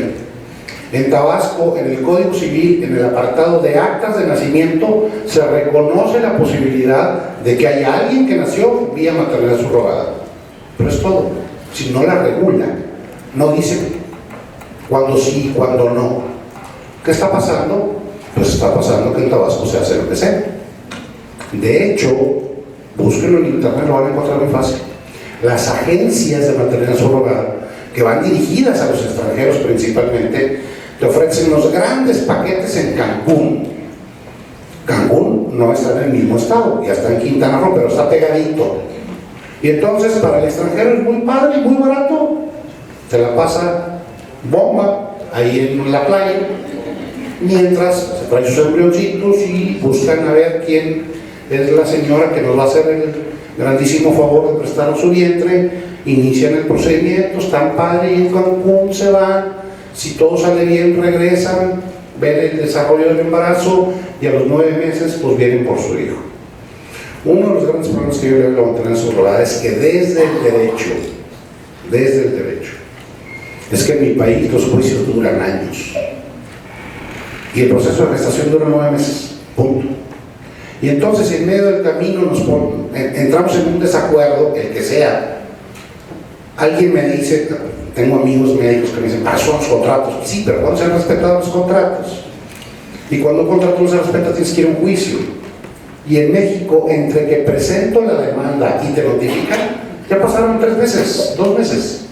En Tabasco, en el Código Civil, en el apartado de actas de nacimiento, se reconoce la posibilidad de que haya alguien que nació vía maternidad subrogada. Pero es todo. Si no la regula, no dice cuándo sí y cuándo no. ¿Qué está pasando? Pues está pasando que en Tabasco se hace lo que sea. De hecho, búsquenlo en internet, lo van a encontrar muy fácil. Las agencias de maternidad subrogada, que van dirigidas a los extranjeros principalmente, te ofrecen los grandes paquetes en Cancún. Cancún no está en el mismo estado, ya está en Quintana Roo, pero está pegadito. Y entonces para el extranjero es muy padre y muy barato. Se la pasa bomba ahí en la playa, mientras se traen sus embrioncitos y buscan a ver quién es la señora que nos va a hacer el grandísimo favor de prestarnos su vientre. Inician el procedimiento, están padre, y en Cancún se van. Si todo sale bien, regresan, ven el desarrollo del embarazo, y a los 9 meses pues vienen por su hijo. Uno de los grandes problemas que yo le veo a la maternidad subrogada es que desde el derecho, es que en mi país los juicios duran años, y el proceso de gestación dura 9 meses, punto. Y entonces en medio del camino entramos en un desacuerdo, el que sea. Alguien me dice, tengo amigos médicos que me dicen, son los contratos. Sí, pero ¿cuándo se han respetado los contratos? Y cuando un contrato no se respeta, tienes que ir a un juicio. Y en México, entre que presento la demanda y te notifican, ya pasaron 3 meses, 2 meses.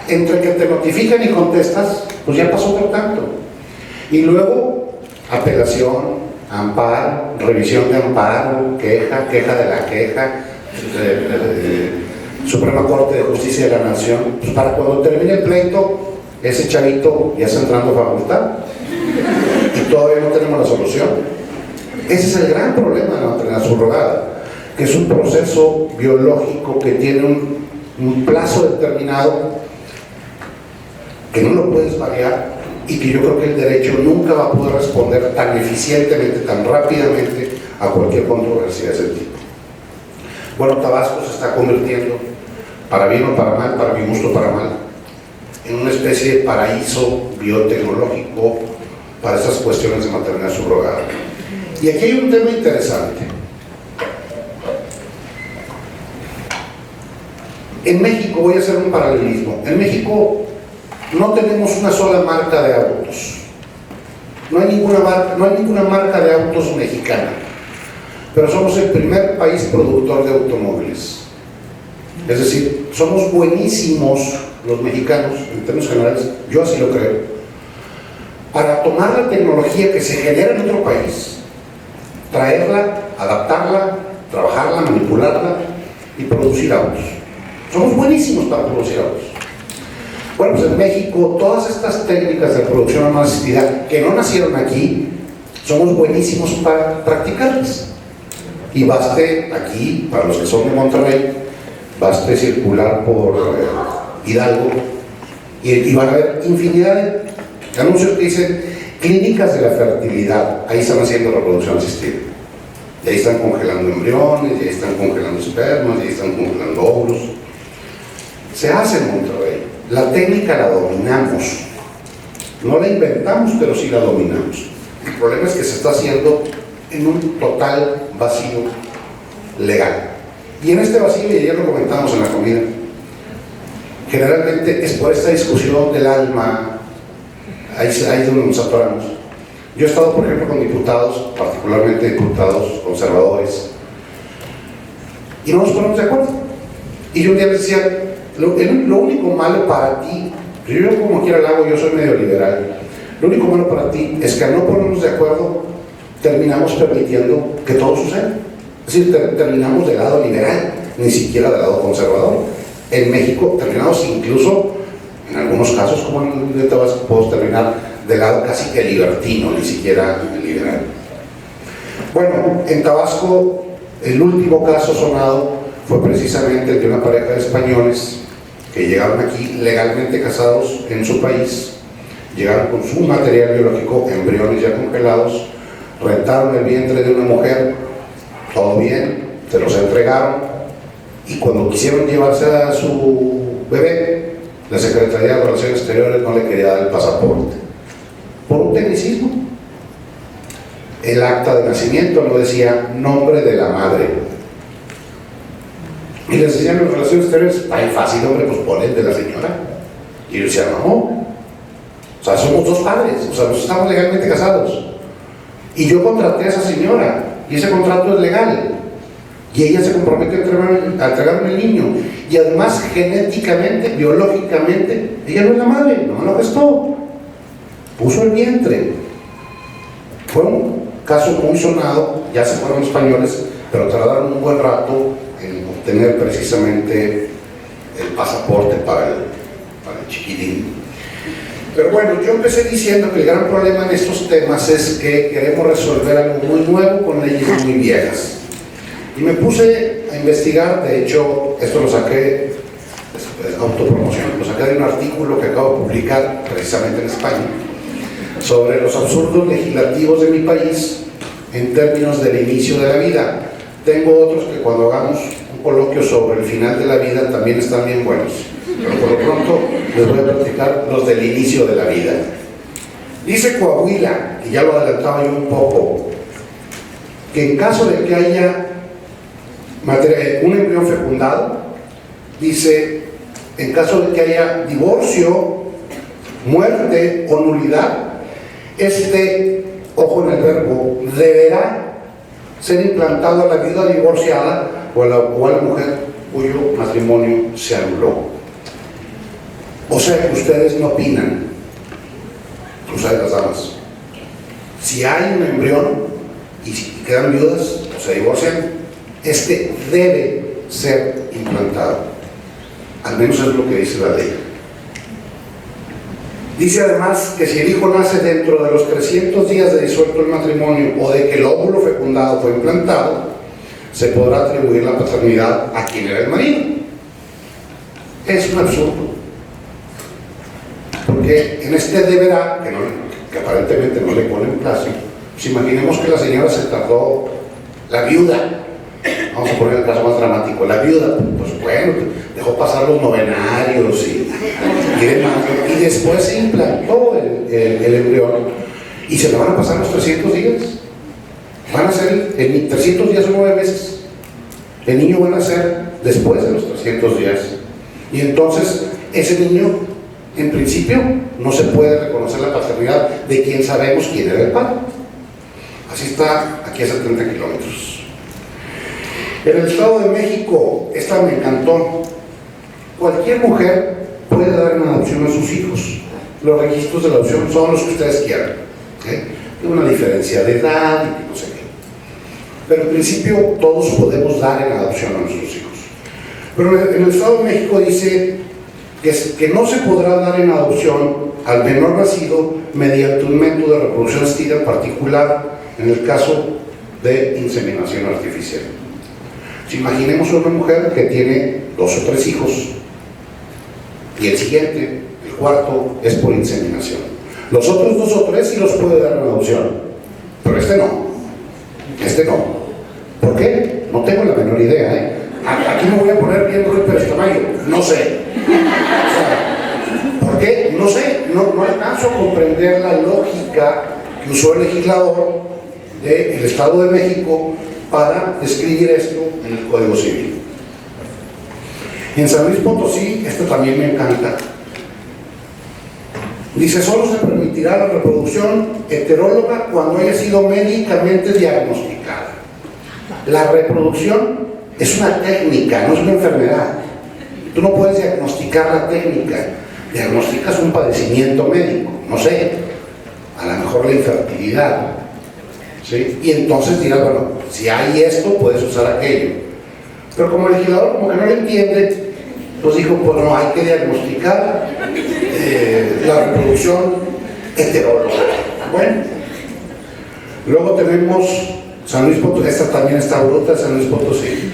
Entre que te notifican y contestas, pues ya pasó otro tanto. Y luego, apelación, amparo, revisión de amparo, queja de la queja, Suprema Corte de Justicia de la Nación. Pues para cuando termine el pleito, ese chavito ya está entrando a facultad y todavía no tenemos la solución. Ese es el gran problema de la maternidad subrogada, que es un proceso biológico que tiene un plazo determinado, que no lo puedes variar, y que yo creo que el derecho nunca va a poder responder tan eficientemente, tan rápidamente a cualquier controversia de ese tipo. Bueno, Tabasco se está convirtiendo, para bien o para mal, para mi gusto para mal, en una especie de paraíso biotecnológico para esas cuestiones de maternidad subrogada. Y aquí hay un tema interesante. En México, voy a hacer un paralelismo, en México no tenemos una sola marca de autos. No hay ninguna marca de autos mexicana, pero somos el primer país productor de automóviles. Es decir, somos buenísimos los mexicanos, en términos generales, yo así lo creo, para tomar la tecnología que se genera en otro país, traerla, adaptarla, trabajarla, manipularla y producir autos. Somos buenísimos para producir autos. Bueno, pues en México todas estas técnicas de producción a mano asistida que no nacieron aquí, somos buenísimos para practicarlas. Y baste aquí, para los que son de Monterrey, baste circular por Hidalgo y van a ver infinidad de anuncios que dicen clínicas de la fertilidad. Ahí están haciendo reproducción asistida. Y ahí están congelando embriones, y ahí están congelando espermas, y ahí están congelando óvulos. Se hace en Monterrey. La técnica la dominamos. No la inventamos, pero sí la dominamos. El problema es que se está haciendo en un total vacío legal. Y en este vacío, y ayer lo comentamos en la comida, generalmente es por esta discusión del alma, ahí es donde nos atoramos. Yo he estado, por ejemplo, con diputados, particularmente diputados conservadores, y no nos ponemos de acuerdo. Y yo un día les decía, lo único malo para ti, yo como quiera lo hago, yo soy medio liberal, lo único malo para ti es que al no ponernos de acuerdo, terminamos permitiendo que todo suceda. Es decir, terminamos del lado liberal, ni siquiera del lado conservador. En México terminamos incluso, en algunos casos como en el de Tabasco, podemos terminar del lado casi que libertino, ni siquiera liberal. Bueno, en Tabasco el último caso sonado fue precisamente el de una pareja de españoles que llegaron aquí legalmente casados en su país, llegaron con su material biológico, embriones ya congelados, rentaron el vientre de una mujer, todo bien, se los entregaron, y cuando quisieron llevarse a su bebé, la Secretaría de Relaciones Exteriores no le quería dar el pasaporte, por un tecnicismo. El acta de nacimiento no decía nombre de la madre. Y les decían en Relaciones Exteriores, ay, fácil, hombre, pues pon el de la señora. Y yo decía, no, o sea, somos dos padres, o sea, nos estamos legalmente casados. Y yo contraté a esa señora, y ese contrato es legal. Y ella se comprometió a entregarme el niño. Y además, genéticamente, biológicamente, ella no es la madre, no lo gestó. Puso el vientre. Fue un caso muy sonado, ya se fueron españoles, pero tardaron un buen rato en obtener precisamente el pasaporte para el chiquitín. Pero bueno, yo empecé diciendo que el gran problema en estos temas es que queremos resolver algo muy nuevo con leyes muy viejas. Y me puse a investigar, de hecho, esto lo saqué, es autopromoción, lo saqué de un artículo que acabo de publicar precisamente en España, sobre los absurdos legislativos de mi país en términos del inicio de la vida. Tengo otros que cuando hagamos un coloquio sobre el final de la vida también están bien buenos, pero por lo pronto les voy a platicar los del inicio de la vida. Dice Coahuila, y ya lo adelantaba yo un poco, que en caso de que haya un embrión fecundado, dice, en caso de que haya divorcio, muerte o nulidad, ojo en el verbo, deberá ser implantado a la viuda divorciada o a la mujer cuyo matrimonio se anuló. O sea que ustedes no opinan, ustedes las damas, si hay un embrión y si quedan viudas o se divorcian, debe ser implantado. Al menos es lo que dice la ley. Dice además que si el hijo nace dentro de los 300 días de disuelto el matrimonio o de que el óvulo fecundado fue implantado, se podrá atribuir la paternidad a quien era el marido. Es un absurdo. Porque en deberá, que aparentemente no le ponen plazo, pues imaginemos que la señora se tardó, la viuda, Vamos a poner el caso más dramático. La viuda, pues bueno, dejó pasar los novenarios y demás. Y después se implantó el embrión y se le van a pasar los 300 días. Van a ser en 300 días o 9 meses. El niño va a nacer después de los 300 días. Y entonces ese niño, en principio, no se puede reconocer la paternidad de quien sabemos quién era el padre. Así está aquí a 70 kilómetros. En el Estado de México, esta me encantó. Cualquier mujer puede dar en adopción a sus hijos. Los registros de la adopción son los que ustedes quieran. Hay una diferencia de edad y no sé qué. Pero en principio todos podemos dar en adopción a nuestros hijos. Pero en el Estado de México dice que no se podrá dar en adopción al menor nacido mediante un método de reproducción asistida, en particular en el caso de inseminación artificial. Si imaginemos una mujer que tiene 2 o 3 hijos y el siguiente, el cuarto, es por inseminación. Los otros 2 o 3 sí los puede dar en adopción, pero este no. Este no. ¿Por qué? No tengo la menor idea, Aquí me voy a poner bien Ruy Pérez Tamayo. No sé. ¿Por qué? No sé. No alcanzo a comprender la lógica que usó el legislador del Estado de México para escribir esto en el Código Civil. En San Luis Potosí, esto también me encanta. Dice, solo se permitirá la reproducción heteróloga cuando haya sido médicamente diagnosticada. La reproducción es una técnica, no es una enfermedad. Tú no puedes diagnosticar la técnica. Diagnosticas un padecimiento médico, no sé, a lo mejor la infertilidad. ¿Sí? Y entonces dirás, bueno, si hay esto, puedes usar aquello. Pero como el legislador como que no lo entiende, pues dijo, pues no, hay que diagnosticar la reproducción heteróloga. Bueno, luego tenemos San Luis Potosí, esta también está bruta, San Luis Potosí.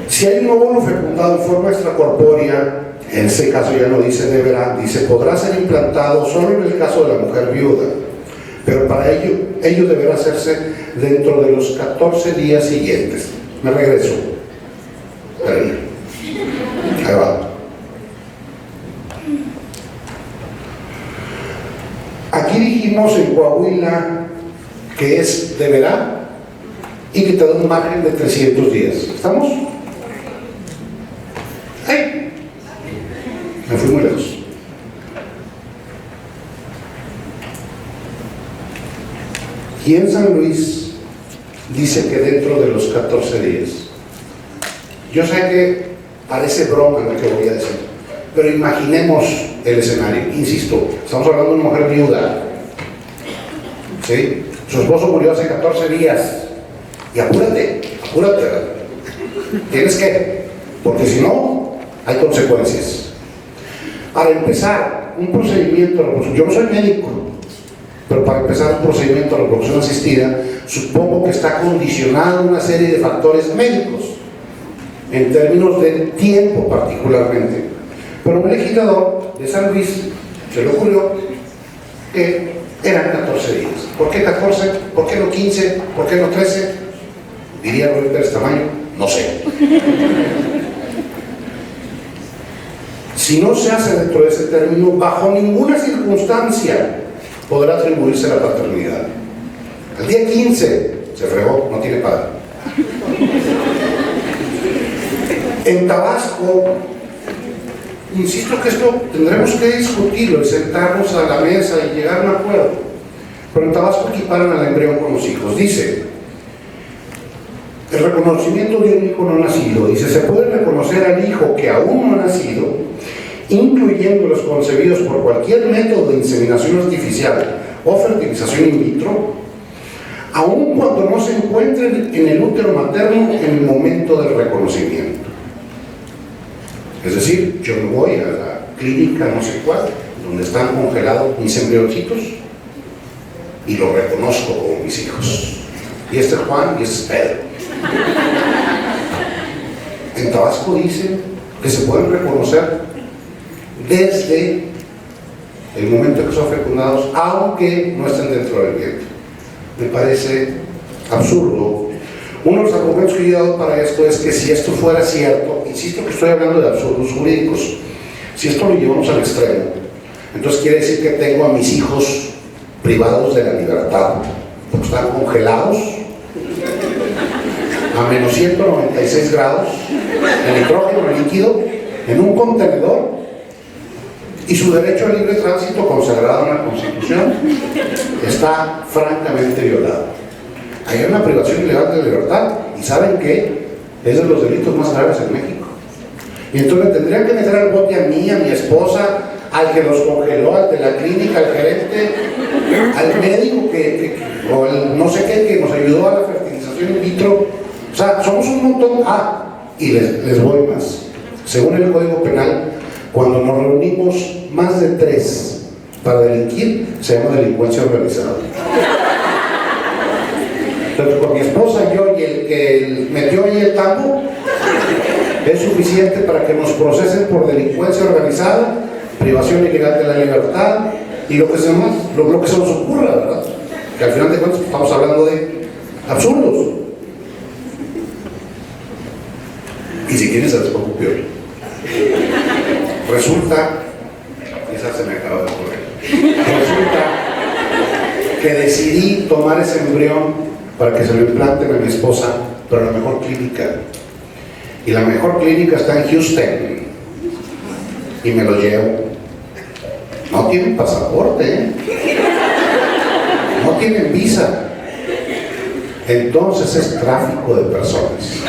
Si hay un óvulo fecundado en forma extracorpórea, en ese caso ya no dice deberá, dice podrá ser implantado solo en el caso de la mujer viuda, pero para ello deberá hacerse dentro de los 14 días siguientes. Me regreso. Ahí va. Aquí dijimos en Coahuila que es deberá y que te da un margen de 300 días. ¿Estamos? ¡Ay! Me fui muy lejos. Y en San Luis dice que dentro de los 14 días. Yo sé que parece broma lo que voy a decir, pero imaginemos el escenario. Insisto, estamos hablando de una mujer viuda, ¿sí? Su esposo murió hace 14 días y apúrate, tienes que, porque si no hay consecuencias. Para empezar un procedimiento de reproducción, yo no soy médico, pero para empezar un procedimiento de reproducción asistida, supongo que está condicionado a una serie de factores médicos, en términos de tiempo particularmente. Pero un legislador de San Luis se le ocurrió que eran 14 días. ¿Por qué 14? ¿Por qué no 15? ¿Por qué no 13? Diría Ruy Pérez Tamayo, no sé. Si no se hace dentro de ese término, bajo ninguna circunstancia podrá atribuirse la paternidad. Al día 15 se fregó, no tiene padre. En Tabasco, insisto que esto tendremos que discutirlo y sentarnos a la mesa y llegar a un acuerdo, pero en Tabasco equiparan al embrión con los hijos. Dice, el reconocimiento de un hijo no nacido, dice, se puede reconocer al hijo que aún no ha nacido, incluyendo los concebidos por cualquier método de inseminación artificial o fertilización in vitro, aun cuando no se encuentren en el útero materno en el momento del reconocimiento. Es decir, yo me voy a la clínica no sé cuál, donde están congelados mis embrioncitos, y los reconozco como mis hijos. Y este es Juan y este es Pedro. En Tabasco dicen que se pueden reconocer desde el momento en que son fecundados, aunque no estén dentro del vientre. Me parece absurdo, Uno de los argumentos que yo he dado para esto es que si esto fuera cierto, insisto que estoy hablando de absurdos jurídicos, si esto lo llevamos al extremo, entonces quiere decir que tengo a mis hijos privados de la libertad, porque están congelados a menos 196 grados, en nitrógeno líquido, en un contenedor, y su derecho a libre tránsito consagrado en la Constitución está francamente violado. Hay una privación ilegal de libertad, y ¿saben qué? Es de los delitos más graves en México. Y entonces le tendrían que meter al bote a mí, a mi esposa, al que los congeló, al de la clínica, al gerente, al médico o el no sé qué, que nos ayudó a la fertilización in vitro. O sea, somos un montón. Y les voy más. Según el Código Penal, cuando nos reunimos más de 3 para delinquir, se llama delincuencia organizada. Entonces, con mi esposa, yo y el que metió ahí el tambo, es suficiente para que nos procesen por delincuencia organizada, privación ilegal de la libertad y lo que se nos ocurra, ¿verdad? Que al final de cuentas estamos hablando de absurdos. Y si quieren se les pongo peor. Resulta, esa se me acaba de ocurrir, resulta que decidí tomar ese embrión para que se lo implanten a mi esposa, pero a la mejor clínica. Y la mejor clínica está en Houston. Y me lo llevo. No tienen pasaporte, ¿eh? No tienen visa. Entonces es tráfico de personas.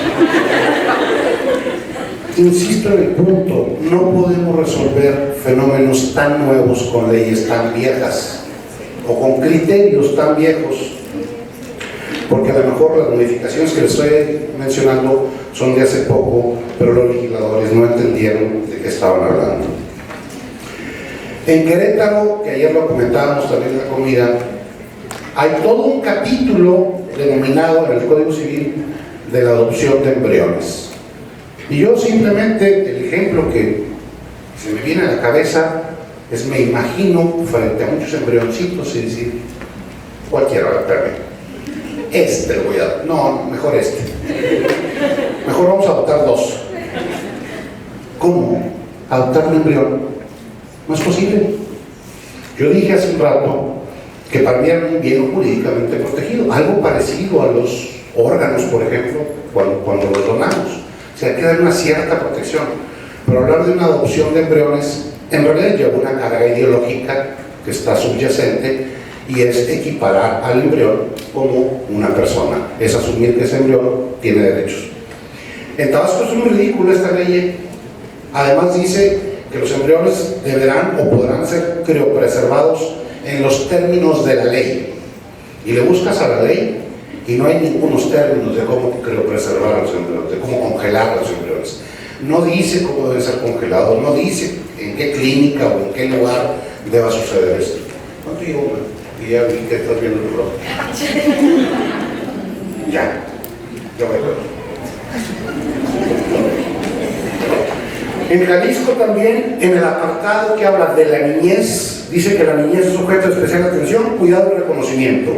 Insisto en el punto, no podemos resolver fenómenos tan nuevos con leyes tan viejas o con criterios tan viejos, porque a lo mejor las modificaciones que les estoy mencionando son de hace poco, pero los legisladores no entendieron de qué estaban hablando. En Querétaro, que ayer lo comentábamos también en la comida, hay todo un capítulo denominado en el Código Civil de la adopción de embriones. Y yo simplemente, el ejemplo que se me viene a la cabeza es, me imagino frente a muchos embrioncitos y decir, cualquiera, espérame, lo voy a dar, no, mejor mejor vamos a adoptar 2. ¿Cómo? ¿Adoptar un embrión? No es posible. Yo dije hace un rato que para mí era un bien jurídicamente protegido, algo parecido a los órganos, por ejemplo, cuando los donamos. O sea, hay que dar una cierta protección. Pero hablar de una adopción de embriones en realidad lleva una carga ideológica que está subyacente, y es equiparar al embrión como una persona, es asumir que ese embrión tiene derechos. En Tabasco es muy ridículo esta ley. Además dice que los embriones deberán o podrán ser criopreservados en los términos de la ley, y le buscas a la ley y no hay ningunos términos de cómo criopreservar a los embriones, de cómo congelar a los embriones. No dice cómo deben ser congelados, no dice en qué clínica o en qué lugar deba suceder esto. ¿Cuánto llevo? Y ya vi que estás viendo el reloj. Ya voy a ver. En Jalisco también, en el apartado que habla de la niñez, dice que la niñez es objeto de especial atención, cuidado y reconocimiento,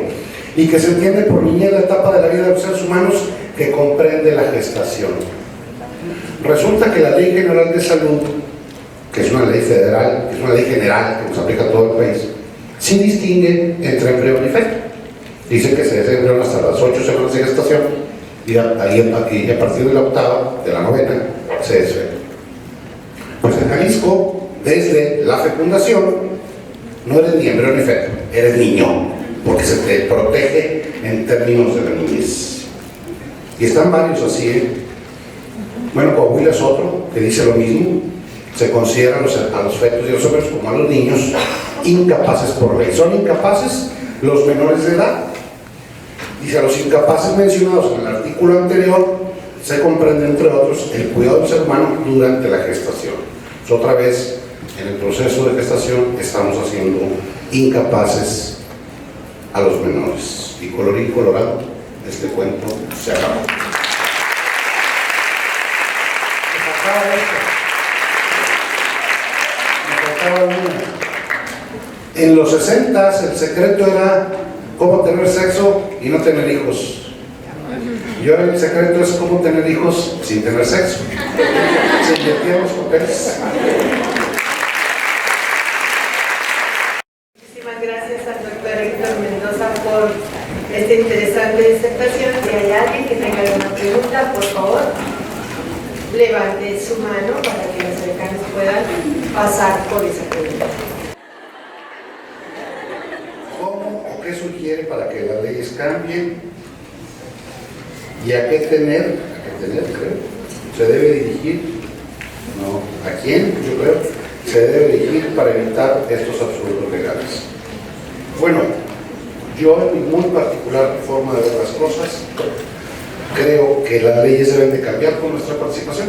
y que se entiende por niñez la etapa de la vida de los seres humanos que comprende la gestación. Resulta que la Ley General de Salud, que es una ley federal, que es una ley general que nos aplica a todo el país, sí distingue entre embrión y feto. Dice que se hace embrión hasta las 8 semanas de gestación, y a partir de la 8ª, de la 9ª, se es feto. Pues en Jalisco, desde la fecundación, no eres ni embrión ni feto, eres niño, porque se te protege en términos de la niñez. Y están varios así, ¿eh? Bueno, Coahuila es otro que dice lo mismo. Se consideran a los fetos y a los hombres como a los niños incapaces por ley. Son incapaces los menores de edad. Dice, a los incapaces mencionados en el artículo anterior se comprende, entre otros, el cuidado del ser humano durante la gestación. Entonces, otra vez, en el proceso de gestación estamos haciendo incapaces a los menores. Y colorín colorado, este cuento se acabó. En los 60s el secreto era cómo tener sexo y no tener hijos. Y ahora el secreto es cómo tener hijos sin tener sexo. Se invertían los papeles. Muchísimas gracias al doctor Héctor Mendoza por esta interesante disertación. Si hay alguien que tenga alguna pregunta, por favor, levante su mano para que los cercanos puedan pasar por esa pregunta. ¿Cómo o qué sugiere para que las leyes cambien? ¿Y a qué tener, creo? ¿Se debe dirigir? No. ¿A quién? Yo creo. Se debe dirigir para evitar estos absurdos legales. Bueno, yo en mi muy particular forma de ver las cosas, creo que las leyes deben de cambiar con nuestra participación.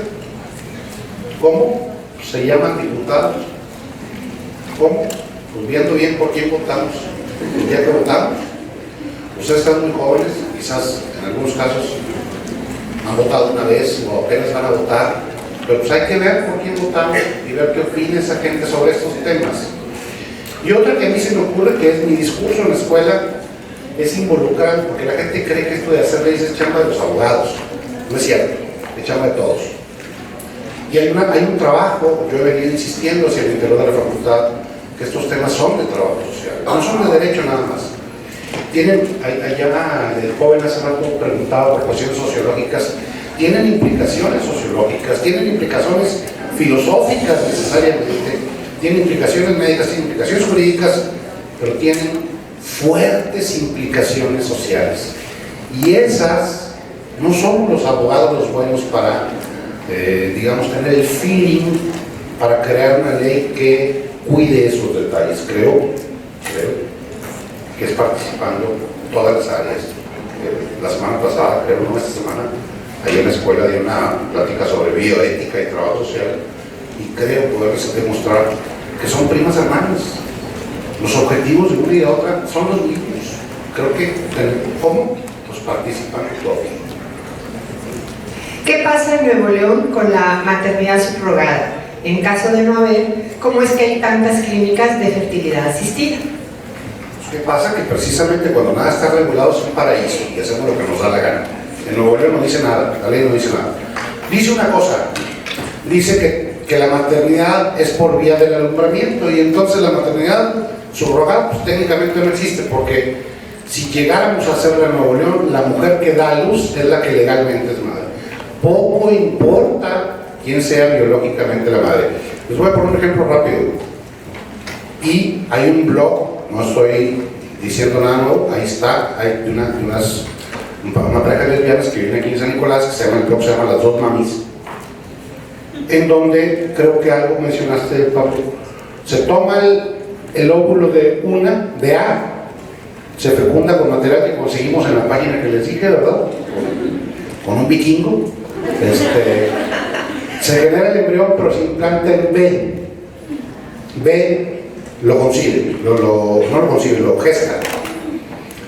¿Cómo? Se llaman diputados. ¿Cómo? Pues viendo bien por quién votamos. El día que votamos, ustedes están muy jóvenes, quizás en algunos casos han votado una vez o apenas van a votar, pero pues hay que ver por quién votamos y ver qué opina esa gente sobre estos temas. Y otra que a mí se me ocurre, que es mi discurso en la escuela, es involucrar, porque la gente cree que esto de hacer leyes es chamba de los abogados. No es cierto, es chamba de todos. Y hay un trabajo, yo he venido insistiendo hacia el interior de la facultad, que estos temas son de trabajo social, no son de derecho nada más. Allá el joven hace rato preguntaba por cuestiones sociológicas, tienen implicaciones sociológicas, tienen implicaciones filosóficas necesariamente, tienen implicaciones médicas, tienen implicaciones jurídicas, pero tienen fuertes implicaciones sociales. Y esas no son los abogados los buenos para, digamos, tener el feeling para crear una ley que cuide esos detalles. Creo que es participando en todas las áreas. La semana pasada, creo, no esta semana, ahí en la escuela di una plática sobre bioética y trabajo social, y creo poderles demostrar que son primas hermanas. Los objetivos de una y de otra son los mismos. Creo que, ¿cómo? Pues participan todos. ¿Qué pasa en Nuevo León con la maternidad subrogada? En caso de no haber, ¿cómo es que hay tantas clínicas de fertilidad asistida? ¿Qué pasa? Que precisamente cuando nada está regulado es un paraíso y hacemos lo que nos da la gana. En Nuevo León no dice nada, la ley no dice nada. Dice una cosa, dice que la maternidad es por vía del alumbramiento, y entonces la maternidad subrogada pues técnicamente no existe, porque si llegáramos a hacerla en Nuevo León, la mujer que da a luz es la que legalmente es madre. Poco importa quién sea biológicamente la madre. Les voy a poner un ejemplo rápido. Y hay un blog, no estoy diciendo nada nuevo, ahí está, hay una pareja de lesbianas que viene aquí en San Nicolás, que el blog se llama Las Dos Mamis, en donde creo que algo mencionaste, Pablo. Se toma el óvulo de A, se fecunda con material que conseguimos en la página que les dije, ¿verdad? Con un vikingo. Se genera el embrión, pero se implanta en B. B lo concibe, no lo concibe, lo gesta.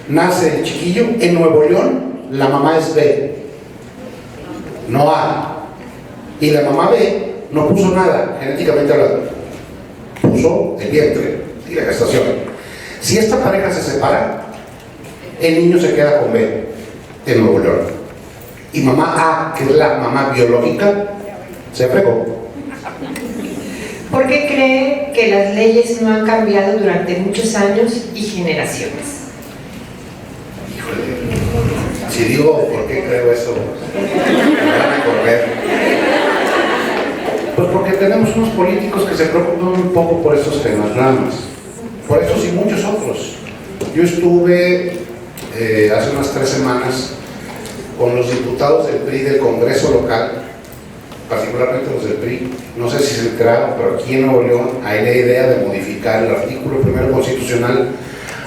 Nace el chiquillo. En Nuevo León, la mamá es B, no A. Y la mamá B no puso nada, genéticamente hablando. Puso el vientre y la gestación. Si esta pareja se separa, el niño se queda con B en Nuevo León. Y mamá A, que es la mamá biológica, se fregó. ¿Por qué cree que las leyes no han cambiado durante muchos años y generaciones? Híjole, si digo por qué creo eso, me van a correr. Pues porque tenemos unos políticos que se preocupan un poco por estos temas, nada más. Por estos y muchos otros. Yo estuve hace unas 3 semanas con los diputados del PRI del Congreso local, particularmente los del PRI. No sé si se enteraron, pero aquí en Nuevo León hay la idea de modificar el artículo 1 constitucional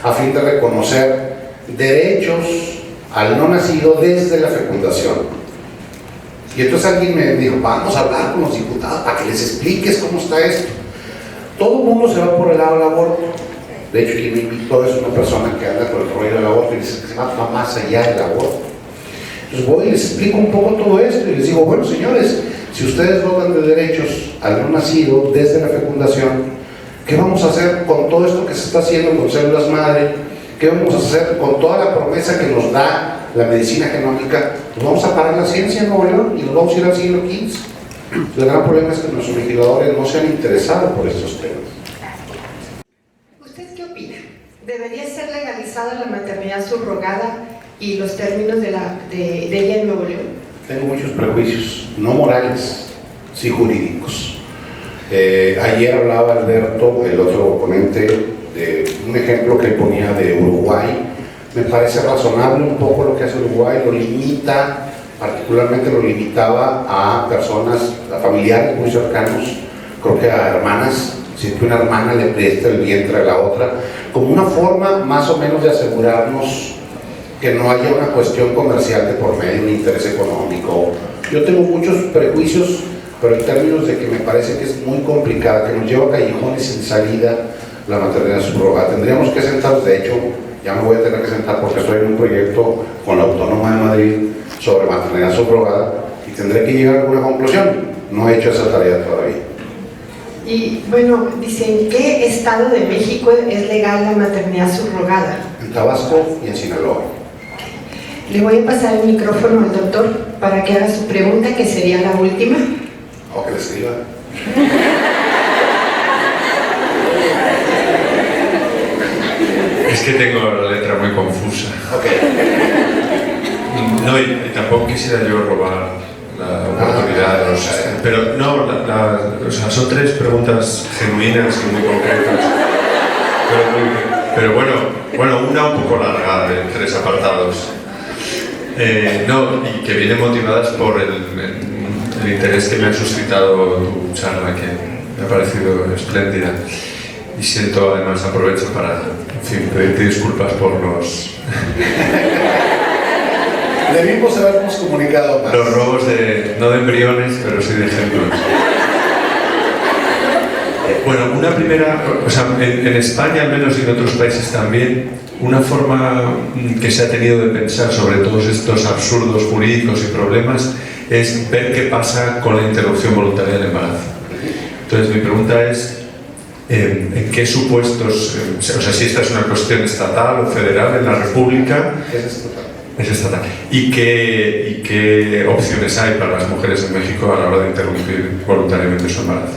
a fin de reconocer derechos al no nacido desde la fecundación. Y entonces alguien me dijo, vamos a hablar con los diputados para que les expliques cómo está esto. Todo el mundo se va por el lado del aborto. De hecho, quien me invitó es una persona que anda con el rollo del aborto y dice que se va más allá del aborto. Entonces voy y les explico un poco todo esto y les digo, bueno, señores, si ustedes votan de derechos al no nacido desde la fecundación, ¿qué vamos a hacer con todo esto que se está haciendo con células madre? ¿Qué vamos a hacer con toda la promesa que nos da la medicina genómica, pues vamos a parar la ciencia en Nuevo León y nos vamos a ir al siglo XV. El gran problema es que nuestros legisladores no se han interesado por estos temas. ¿Usted qué opina? ¿Debería ser legalizada la maternidad subrogada y los términos de ella en Nuevo León? Tengo muchos prejuicios, no morales, sí jurídicos. Ayer hablaba Alberto, el otro ponente, de un ejemplo que ponía de Uruguay. Me parece razonable un poco lo que hace Uruguay, lo limita, particularmente lo limitaba a personas, a familiares muy cercanos, creo que a hermanas, si que una hermana le presta el vientre a la otra, como una forma más o menos de asegurarnos que no haya una cuestión comercial de por medio, un interés económico. Yo tengo muchos prejuicios, pero en términos de que me parece que es muy complicada, que nos lleva a callejones sin salida la maternidad subrogada. Tendríamos que sentarnos, de hecho, ya me voy a tener que sentar porque estoy en un proyecto con la Autónoma de Madrid sobre maternidad subrogada y tendré que llegar a alguna conclusión. No he hecho esa tarea todavía. Y bueno, dice, ¿en qué estado de México es legal la maternidad subrogada? En Tabasco y en Sinaloa. Le voy a pasar el micrófono al doctor para que haga su pregunta, que sería la última. O que le escriba. Es que tengo la letra muy confusa. Okay. No, y tampoco quisiera yo robar la oportunidad de los... Pero no, o sea, son tres preguntas genuinas y muy concretas. Pero bueno, una un poco larga, de tres apartados. No, y que vienen motivadas por el interés que me ha suscitado tu charla, que me ha parecido espléndida. Y siento, además, aprovecho para, en fin, pedirte disculpas por los... Debimos habernos comunicado más. Los robos no de embriones, pero sí de ejemplos. Bueno, una primera, o sea, en España al menos y en otros países también, una forma que se ha tenido de pensar sobre todos estos absurdos jurídicos y problemas es ver qué pasa con la interrupción voluntaria del embarazo. Entonces mi pregunta es, ¿en qué supuestos, o sea, si esta es una cuestión estatal o federal en la República? Es estatal. ¿Y qué opciones hay para las mujeres en México a la hora de interrumpir voluntariamente su embarazo?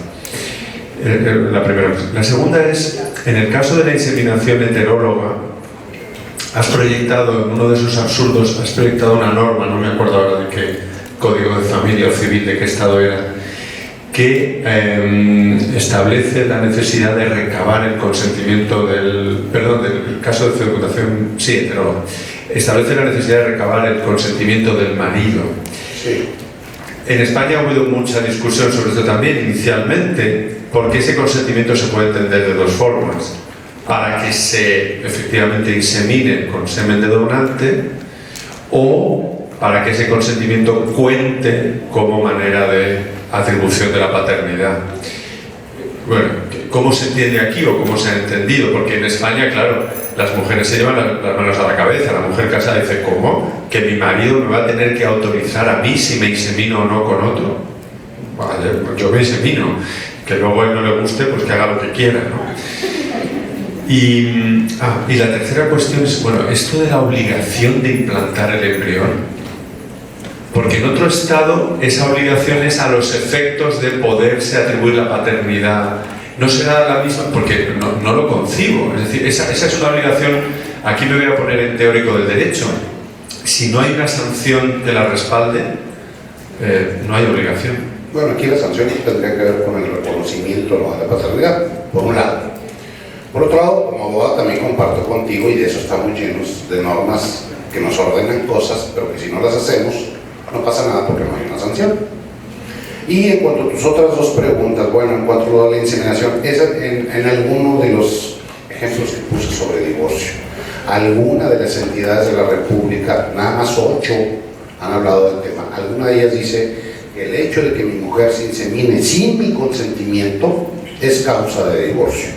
La primera. La segunda es, en el caso de la inseminación heteróloga, has proyectado, en uno de esos absurdos, has proyectado una norma, no me acuerdo ahora de qué código de familia o civil, de qué estado era, que establece la necesidad de recabar el consentimiento del caso de fecundación, sí, heteróloga, establece la necesidad de recabar el consentimiento del marido. Sí. En España ha habido mucha discusión sobre esto también inicialmente, porque ese consentimiento se puede entender de dos formas: para que se efectivamente insemine con semen de donante, o para que ese consentimiento cuente como manera de atribución de la paternidad. Bueno, ¿cómo se entiende aquí o cómo se ha entendido? Porque en España, claro, las mujeres se llevan las manos a la cabeza. La mujer casada dice, ¿cómo? ¿Que mi marido me va a tener que autorizar a mí si me insemino o no con otro? Vale, pues yo me insemino. Que luego a él no le guste, pues que haga lo que quiera, ¿no? Y la tercera cuestión es, bueno, esto de la obligación de implantar el embrión. Porque en otro estado esa obligación es a los efectos de poderse atribuir la paternidad. No será la misma, porque no lo concibo. Es decir, esa es una obligación, aquí me voy a poner en teórico del derecho. Si no hay una sanción que la respalde, no hay obligación. Bueno, aquí la sanción tendría que ver con el reconocimiento de la paternidad, por un lado. Por otro lado, como abogado también comparto contigo, y de eso estamos llenos de normas que nos ordenan cosas, pero que si no las hacemos, no pasa nada porque no hay una sanción. Y en cuanto a tus otras dos preguntas, bueno, en cuanto a la inseminación, es en alguno de los ejemplos que puse sobre divorcio. Alguna de las entidades de la República, nada más 8, han hablado del tema. Alguna de ellas dice que el hecho de que mi mujer se insemine sin mi consentimiento es causa de divorcio.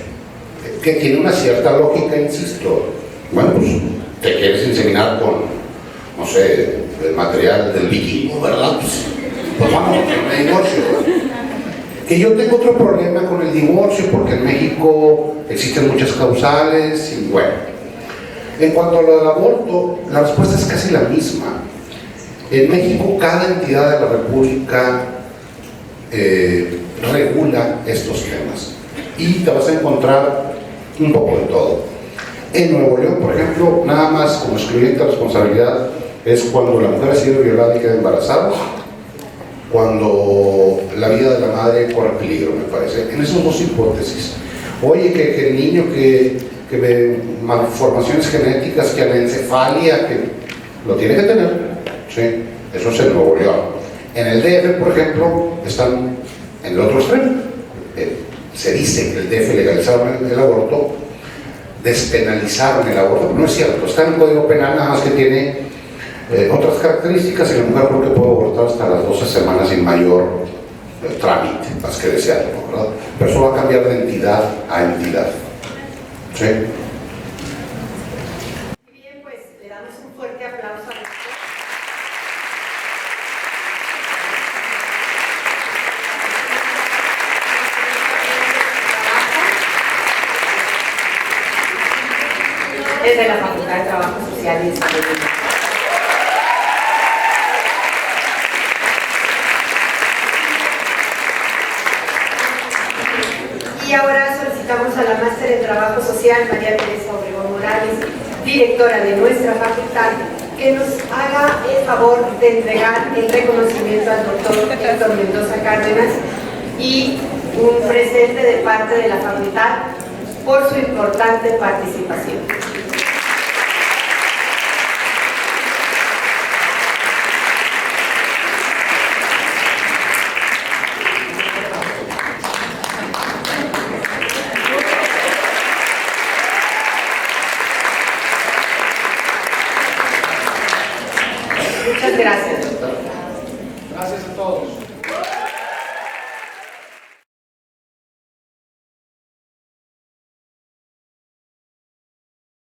Que tiene una cierta lógica, insisto. Bueno, pues te quieres inseminar con, no sé, el material del vikingo, ¿verdad? Pues vamos, el divorcio. Que yo tengo otro problema con el divorcio, porque en México existen muchas causales y bueno. En cuanto a lo del aborto, la respuesta es casi la misma. En México, cada entidad de la República regula estos temas y te vas a encontrar un poco de todo. En Nuevo León, por ejemplo, nada más como excluyente de responsabilidad es cuando la mujer ha sido violada y queda embarazada, cuando la vida de la madre corre peligro, me parece. En esas dos hipótesis. Oye, que el niño que ve malformaciones genéticas, que anencefalia, que lo tiene que tener, ¿sí? Eso es en Nuevo León. En el DF, por ejemplo, están en el otro extremo. Se dice que el DF legalizaron el aborto, despenalizaron el aborto. No es cierto, está en el Código Penal, nada más que tiene otras características, y la mujer creo que puede abortar hasta las 12 semanas sin mayor trámite, más que desearlo, ¿verdad? Pero eso va a cambiar de entidad a entidad. ¿Sí? Bien, pues le damos un fuerte aplauso a los desde la Facultad de Trabajo Social y Desarrollo. Y ahora solicitamos a la máster en Trabajo Social, María Teresa Obregón Morales, directora de nuestra facultad, que nos haga el favor de entregar el reconocimiento al doctor Héctor Mendoza Cárdenas y un presente de parte de la facultad por su importante participación. Muchas gracias. Gracias a todos.